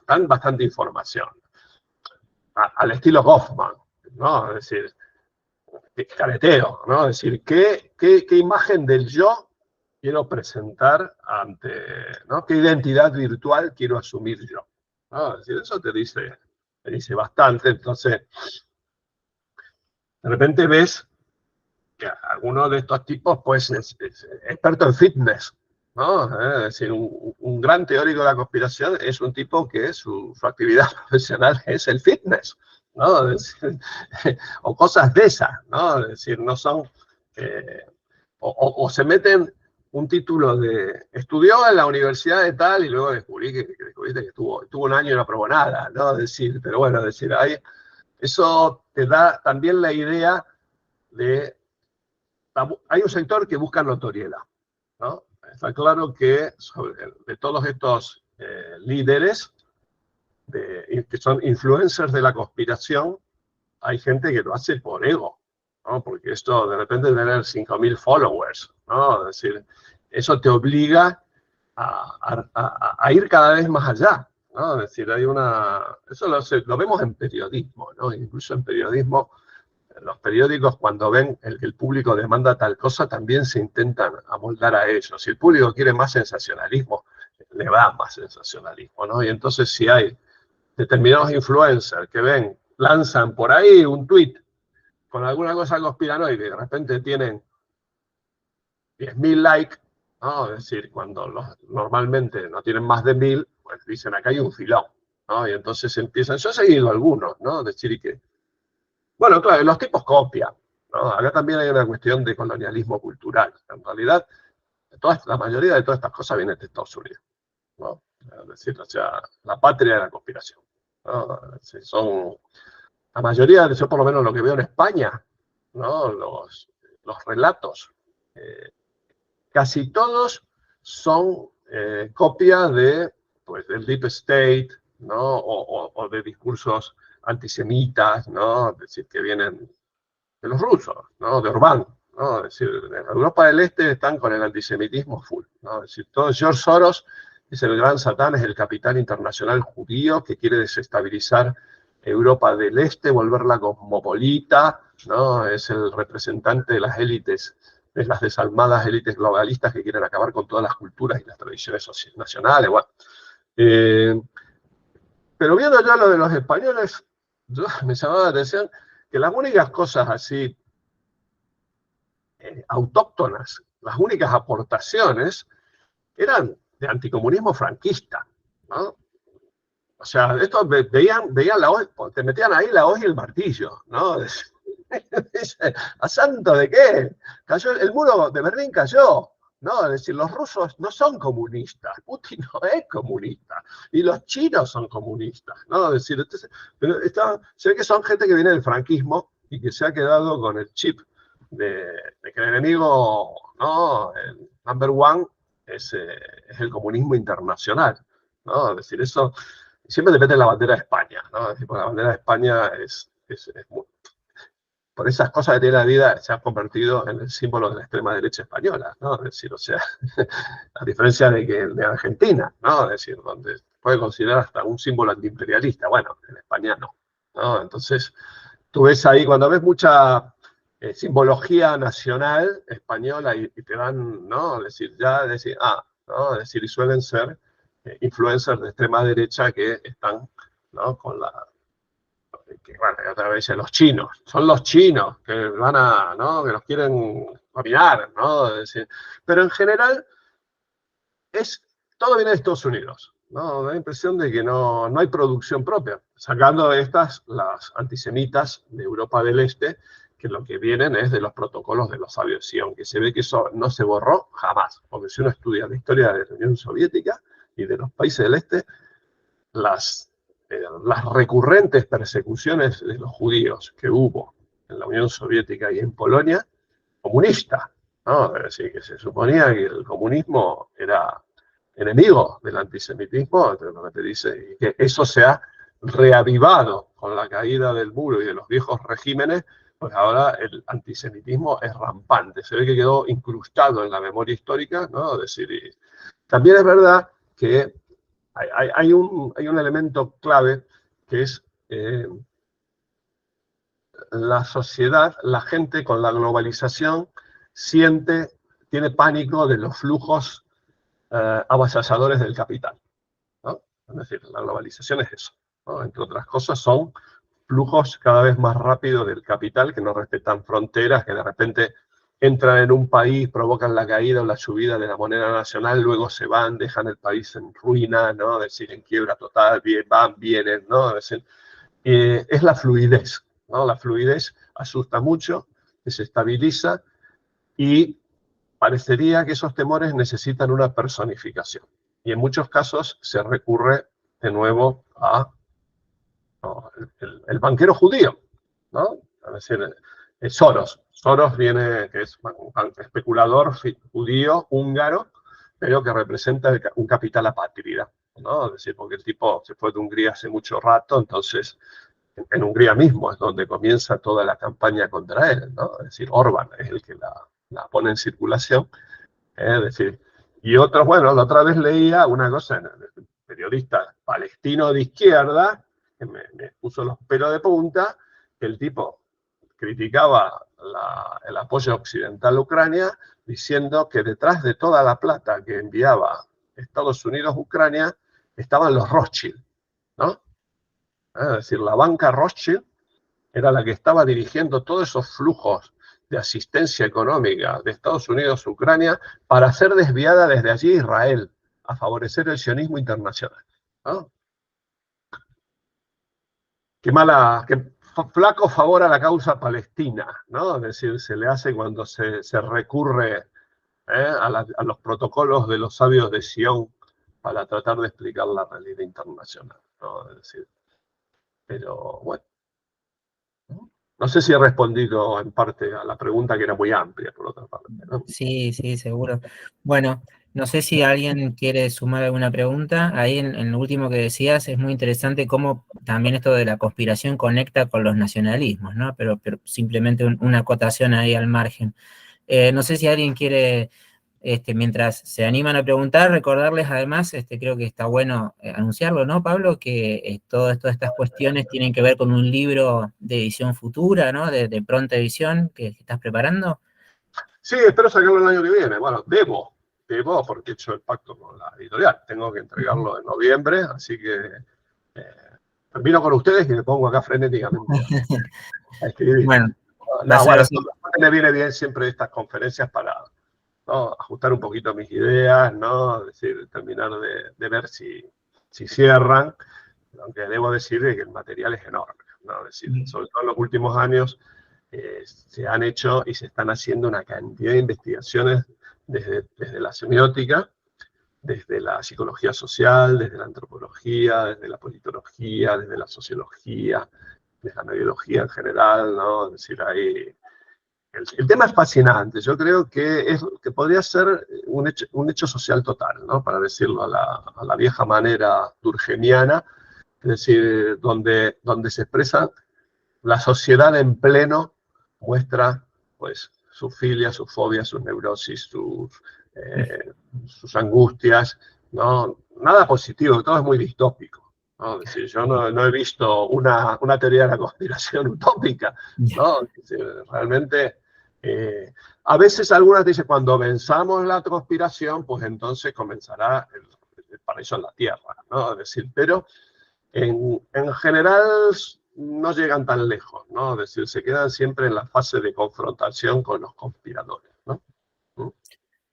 dan bastante información, al estilo Goffman, ¿no? Es decir, careteo, ¿no? Es decir, ¿qué imagen del yo quiero presentar ante, ¿no? ¿Qué identidad virtual quiero asumir yo? ¿No? Es decir, eso te dice bastante. Entonces, de repente ves que alguno de estos tipos, pues, es experto en fitness, ¿no? Es decir, un gran teórico de la conspiración es un tipo que su actividad profesional es el fitness, ¿no? Es decir, o cosas de esas, ¿no? Es decir, no son... o se meten un título de... Estudió en la universidad de tal y luego descubriste que estuvo un año y no aprobó nada, ¿no? Es decir, pero bueno, es decir, eso te da también la idea de... Hay un sector que busca notoriedad, ¿no? Está claro que de todos estos líderes que son influencers de la conspiración, hay gente que lo hace por ego, ¿no? Porque esto de repente tener 5.000 followers, ¿no? Es decir, eso te obliga a ir cada vez más allá, ¿no? Es decir, eso lo vemos en periodismo, ¿no? Incluso en periodismo, los periódicos cuando ven que el público demanda tal cosa, también se intentan amoldar a ellos. Si el público quiere más sensacionalismo, le da más sensacionalismo, ¿no? Y entonces si hay determinados influencers que lanzan por ahí un tweet con alguna cosa conspiranoica y de repente tienen 10.000 likes, ¿no? Es decir, cuando normalmente no tienen más de 1.000, pues dicen acá hay un filón, ¿no? Y entonces empiezan, yo he seguido algunos, ¿no? Decir que, bueno, claro, los tipos copian, ¿no? Acá también hay una cuestión de colonialismo cultural. En realidad, la mayoría de todas estas cosas vienen de Estados Unidos, ¿no? Es decir, o sea, la patria de la conspiración, ¿no? Son la mayoría, yo por lo menos lo que veo en España, ¿no? Los relatos, casi todos son copia pues, del Deep State, ¿no? O de discursos antisemitas, ¿no? Es decir, que vienen de los rusos, ¿no? De Orbán, ¿no? Es decir, en Europa del Este están con el antisemitismo full, ¿no? Es decir, todo George Soros es el gran satán, es el capital internacional judío que quiere desestabilizar Europa del Este, volverla cosmopolita, ¿no? Es el representante de las élites, de las desalmadas élites globalistas que quieren acabar con todas las culturas y las tradiciones nacionales. Bueno, pero viendo ya lo de los españoles, me llamaba la atención que las únicas cosas así autóctonas, las únicas aportaciones eran de anticomunismo franquista, ¿no? O sea, esto veían la hoz, te metían ahí la hoz y el martillo, ¿no? ¿A santo de qué? El muro de Berlín cayó, ¿no? Es decir, los rusos no son comunistas, Putin no es comunista, y los chinos son comunistas, ¿no? Es decir, se ve que son gente que viene del franquismo y que se ha quedado con el chip de que el enemigo, ¿no? El number one es el comunismo internacional, ¿no? Es decir, eso siempre depende de la bandera de España, ¿no? Es decir, la bandera de España es muy, por esas cosas que tiene la vida, se ha convertido en el símbolo de la extrema derecha española, ¿no? Es decir, o sea, a diferencia de Argentina, ¿no? Es decir, donde se puede considerar hasta un símbolo antiimperialista, bueno, en España no, ¿no? Entonces, tú ves ahí, cuando ves mucha simbología nacional española y te dan, ¿no? Es decir, ¿no? Es decir, y suelen ser influencers de extrema derecha que están, ¿no? Con bueno, otra vez los chinos, son los chinos que van ¿no? Que los quieren dominar, ¿no? Es decir, pero en general todo viene de Estados Unidos, ¿no? Da la impresión de que no hay producción propia, sacando las antisemitas de Europa del Este, que lo que vienen es de los protocolos de los sabios de Sion, que se ve que eso no se borró jamás, porque si uno estudia la historia de la Unión Soviética y de los países del Este, las recurrentes persecuciones de los judíos que hubo en la Unión Soviética y en Polonia, comunista, ¿no? Es decir, que se suponía que el comunismo era enemigo del antisemitismo, lo que te dice, y que eso se ha reavivado con la caída del muro y de los viejos regímenes, pues ahora el antisemitismo es rampante. Se ve que quedó incrustado en la memoria histórica, ¿no? Es decir, también es verdad que hay un elemento clave que es la sociedad, la gente con la globalización tiene pánico de los flujos avasalladores del capital, ¿no? Es decir, la globalización es eso, ¿no? Entre otras cosas son flujos cada vez más rápidos del capital que no respetan fronteras, que de repente entran en un país, provocan la caída o la subida de la moneda nacional, luego se van, dejan el país en ruina, ¿no? Es decir, en quiebra total, van, vienen, ¿no? Es decir, es la fluidez, ¿no? La fluidez asusta mucho, desestabiliza y parecería que esos temores necesitan una personificación. Y en muchos casos se recurre de nuevo a el banquero judío, ¿no? Es decir, Soros. Soros viene, que es un especulador judío húngaro, pero que representa un capital apátrida, ¿no? Es decir, porque el tipo se fue de Hungría hace mucho rato, entonces en Hungría mismo es donde comienza toda la campaña contra él, ¿no? Es decir, Orbán es el que la pone en circulación, es decir, y otros, bueno, la otra vez leía una cosa, un periodista palestino de izquierda, que me puso los pelos de punta, que el tipo criticaba el apoyo occidental a Ucrania, diciendo que detrás de toda la plata que enviaba Estados Unidos a Ucrania estaban los Rothschild, ¿no? Es decir, la banca Rothschild era la que estaba dirigiendo todos esos flujos de asistencia económica de Estados Unidos a Ucrania para ser desviada desde allí a Israel, a favorecer el sionismo internacional, ¿no? Qué flaco favor a la causa palestina, ¿no? Es decir, se le hace cuando se recurre a los protocolos de los sabios de Sion para tratar de explicar la realidad internacional, ¿no? Es decir, pero bueno. No sé si he respondido en parte a la pregunta, que era muy amplia, por otra parte, ¿no? Sí, sí, seguro. Bueno, no sé si alguien quiere sumar alguna pregunta. Ahí en lo último que decías es muy interesante cómo también esto de la conspiración conecta con los nacionalismos, ¿no? Pero simplemente una acotación ahí al margen. No sé si alguien quiere, mientras se animan a preguntar, recordarles además, creo que está bueno anunciarlo, ¿no, Pablo? Que todas estas cuestiones tienen que ver con un libro de edición futura, ¿no? De pronta edición que estás preparando. Sí, espero sacarlo el año que viene. Bueno, debo porque he hecho el pacto con la editorial. Tengo que entregarlo en noviembre, así que termino con ustedes y me pongo acá frenéticamente a escribir. Bueno, No, bueno, me viene bien siempre estas conferencias para, ¿no?, ajustar un poquito mis ideas, ¿no? Es decir, terminar de ver si cierran, aunque debo decir que el material es enorme, ¿no? Es decir, sobre todo en los últimos años se han hecho y se están haciendo una cantidad de investigaciones desde la semiótica, desde la psicología social, desde la antropología, desde la politología, desde la sociología, desde la biología en general, ¿no? Es decir, ahí el tema es fascinante. Yo creo que podría ser un hecho social total, ¿no? Para decirlo a la vieja manera durkheimiana, es decir, donde se expresa la sociedad en pleno, muestra pues sus filias, sus fobias, sus neurosis, sus angustias, ¿no? Nada positivo, todo es muy distópico, ¿no? Es decir, yo no he visto una teoría de la conspiración utópica, ¿no? Es decir, realmente, a veces algunas dicen, cuando venzamos la conspiración, pues entonces comenzará el paraíso en la tierra, ¿no? Es decir, pero en general no llegan tan lejos, ¿no? Es decir, se quedan siempre en la fase de confrontación con los conspiradores, ¿no?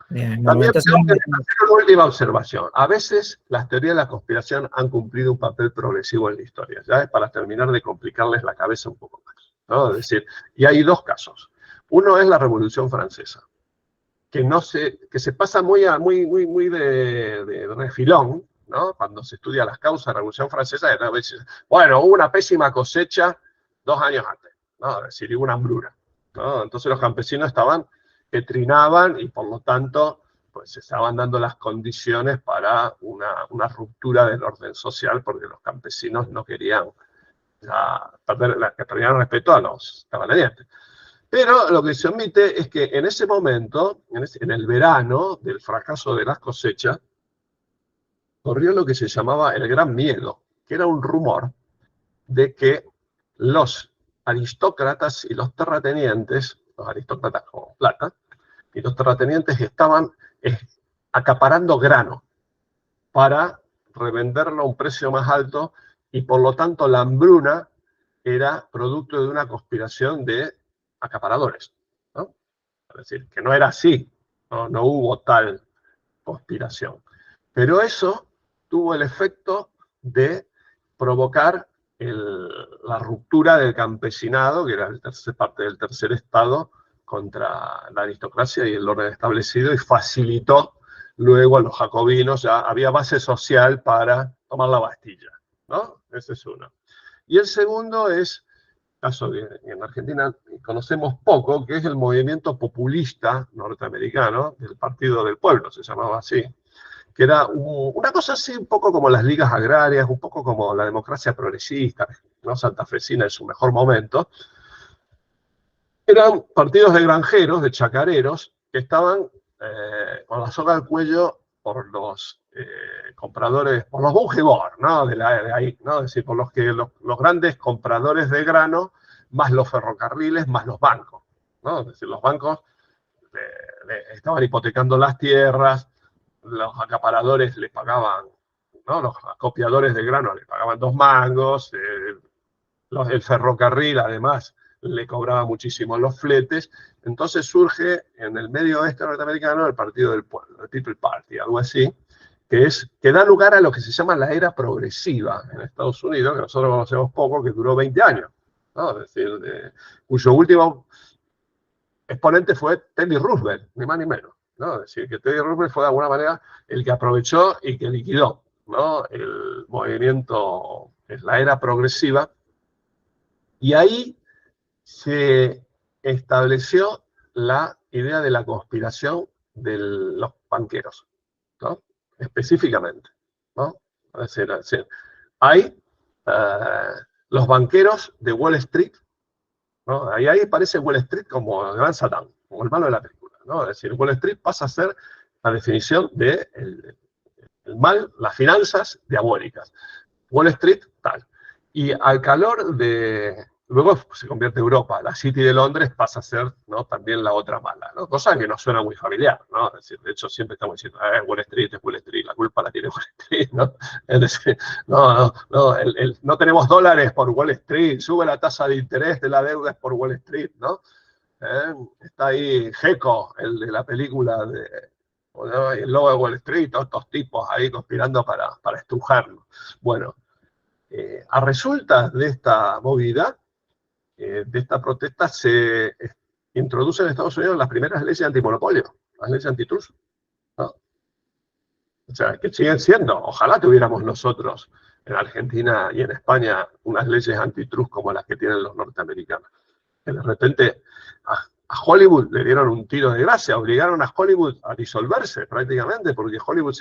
Bien, También entonces, tengo que hacer una última observación. A veces las teorías de la conspiración han cumplido un papel progresivo en la historia, ya es para terminar de complicarles la cabeza un poco más, ¿no? Es decir, y hay dos casos. Uno es la Revolución Francesa, que se pasa muy de refilón, ¿no? Cuando se estudia las causas de la Revolución Francesa, a veces, bueno, hubo una pésima cosecha 2 años antes, ¿no? Es decir, hubo una hambruna, ¿no? Entonces los campesinos que trinaban y por lo tanto pues se estaban dando las condiciones para una ruptura del orden social porque los campesinos no querían que perdieron respeto a los terratenientes. Pero lo que se omite es que en ese momento, en el verano del fracaso de las cosechas, corrió lo que se llamaba el Gran Miedo, que era un rumor de que los aristócratas y los terratenientes, los aristócratas con plata, y los terratenientes estaban acaparando grano para revenderlo a un precio más alto y por lo tanto la hambruna era producto de una conspiración de acaparadores, ¿no? Es decir, que no era así, no hubo tal conspiración. Pero eso tuvo el efecto de provocar la ruptura del campesinado, que era parte del tercer estado, contra la aristocracia y el orden establecido, y facilitó luego a los jacobinos, ya había base social para tomar la Bastilla, ¿no? Ese es uno. Y el segundo es, caso que en Argentina conocemos poco, que es el movimiento populista norteamericano, del Partido del Pueblo, se llamaba así, que era una cosa así, un poco como las ligas agrarias, un poco como la democracia progresista, ¿no? Santafesina en su mejor momento. Eran partidos de granjeros, de chacareros, que estaban con la soga al cuello por los compradores, por los bougebors, ¿no? De ahí, ¿no? Es decir, por los grandes compradores de grano, más los ferrocarriles, más los bancos, ¿no? Es decir, los bancos estaban hipotecando las tierras, los acaparadores les pagaban, ¿no? Los acopiadores de grano les pagaban 2 mangos, el ferrocarril además le cobraba muchísimo los fletes. Entonces surge en el medio oeste norteamericano el Partido del Pueblo, el People Party, algo así, que da lugar a lo que se llama la era progresiva en Estados Unidos, que nosotros conocemos poco, que duró 20 años, ¿no? Es decir, cuyo último exponente fue Teddy Roosevelt, ni más ni menos, ¿no? Es decir, que Teddy Roosevelt fue de alguna manera el que aprovechó y que liquidó, ¿no? El movimiento, la era progresiva, y ahí se estableció la idea de la conspiración de los banqueros, ¿no? Específicamente, ¿no? Es decir, hay los banqueros de Wall Street, ¿no? Ahí parece Wall Street como el gran Satán, como el malo de la película, ¿no? Es decir, Wall Street pasa a ser la definición de el mal, las finanzas diabólicas. Wall Street, tal. Y al calor de... Luego se convierte en Europa. La City de Londres pasa a ser, ¿no? También la otra mala, ¿no? Cosa que no suena muy familiar, ¿no? Es decir, de hecho, siempre estamos diciendo, Wall Street es Wall Street, la culpa la tiene Wall Street, ¿no? Es decir, no tenemos dólares por Wall Street, sube la tasa de interés de la deuda por Wall Street, ¿no? Está ahí Gekko, el de la película ¿no? El lobo de Wall Street, todos estos tipos ahí conspirando para estrujarlo. Bueno, a resultas de esta movida, de esta protesta, se introducen en Estados Unidos las primeras leyes antimonopolio, las leyes antitrust, ¿no? O sea, que siguen siendo, ojalá tuviéramos nosotros en Argentina y en España unas leyes antitrust como las que tienen los norteamericanos. Que de repente a Hollywood le dieron un tiro de gracia, obligaron a Hollywood a disolverse prácticamente, porque Hollywood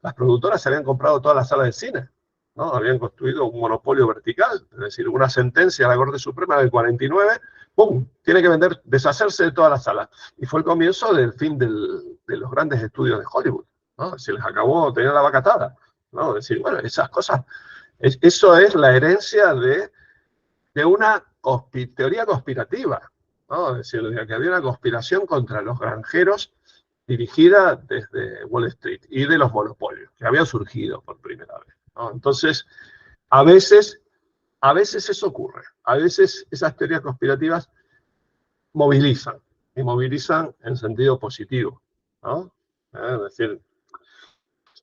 las productoras se habían comprado todas las salas de cine, ¿no? Habían construido un monopolio vertical, es decir, una sentencia de la Corte Suprema del 49, ¡pum!, tiene que deshacerse de todas las salas. Y fue el comienzo del fin de los grandes estudios de Hollywood, ¿no? Se les acabó, tenían la vaca atada, ¿no? Es decir, bueno, esas cosas, eso es la herencia de una teoría conspirativa, ¿no? Es decir, de que había una conspiración contra los granjeros dirigida desde Wall Street y de los monopolios, que habían surgido por primera vez, ¿no? Entonces, a veces eso ocurre. A veces esas teorías conspirativas movilizan, y movilizan en sentido positivo, ¿no? Es decir,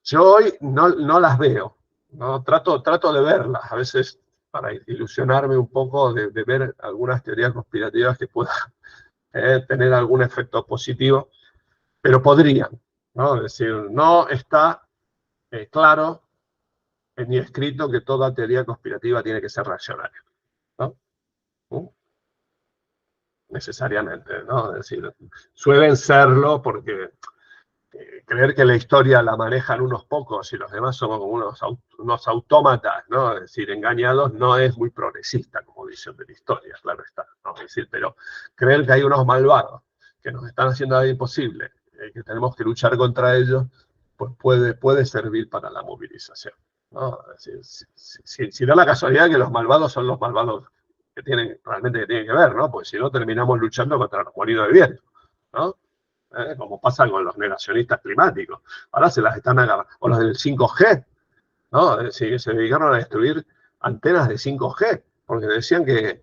yo hoy no las veo, ¿no? Trato de verlas, a veces para ilusionarme un poco de ver algunas teorías conspirativas que puedan tener algún efecto positivo, pero podrían, ¿no? Es decir, no está claro ni escrito que toda teoría conspirativa tiene que ser reaccionaria, ¿no? Necesariamente, ¿no? Es decir, suelen serlo porque creer que la historia la manejan unos pocos y los demás somos como unos autómatas, ¿no? Es decir, engañados, no es muy progresista como visión de la historia, claro está, ¿no? Es decir, pero creer que hay unos malvados que nos están haciendo algo imposible, que tenemos que luchar contra ellos, pues puede servir para la movilización, ¿no? Es decir, si da la casualidad que los malvados son los malvados que realmente tienen que ver, ¿no? Pues si no, terminamos luchando contra los molinos de viento, ¿no? Como pasa con los negacionistas climáticos. Ahora se las están agarrando. O los del 5G, ¿no? Es decir, se dedicaron a destruir antenas de 5G, porque decían que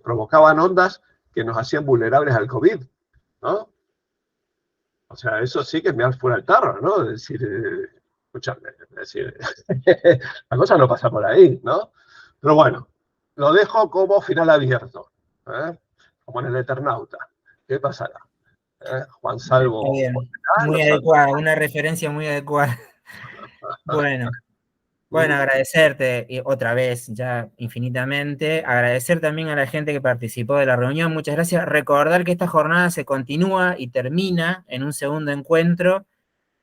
provocaban ondas que nos hacían vulnerables al COVID, ¿no? O sea, eso sí que es mirar fuera el tarro, ¿no? Es decir, escúchame, es decir, la cosa no pasa por ahí, ¿no? Pero bueno, lo dejo como final abierto, ¿eh? Como en el Eternauta. ¿Qué pasará? Juan Salvo. Está bien. Muy adecuada, una referencia muy adecuada. Bueno, agradecerte y otra vez, ya infinitamente, agradecer también a la gente que participó de la reunión, muchas gracias. Recordar que esta jornada se continúa y termina en un segundo encuentro,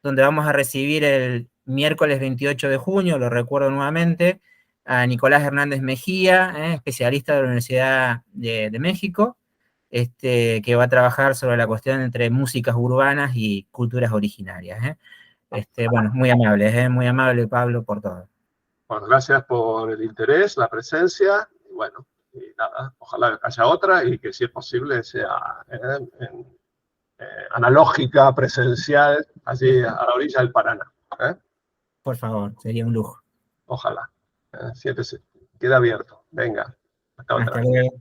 donde vamos a recibir el miércoles 28 de junio, lo recuerdo nuevamente, a Nicolás Hernández Mejía, especialista de la Universidad de México, que va a trabajar sobre la cuestión entre músicas urbanas y culturas originarias. Bueno, muy amable Pablo por todo. Bueno, gracias por el interés, la presencia, y bueno, y nada, ojalá haya otra y que si es posible sea analógica, presencial, allí a la orilla del Paraná. Por favor, sería un lujo. Ojalá. Siempre queda abierto. Venga, hasta otra. Hasta luego.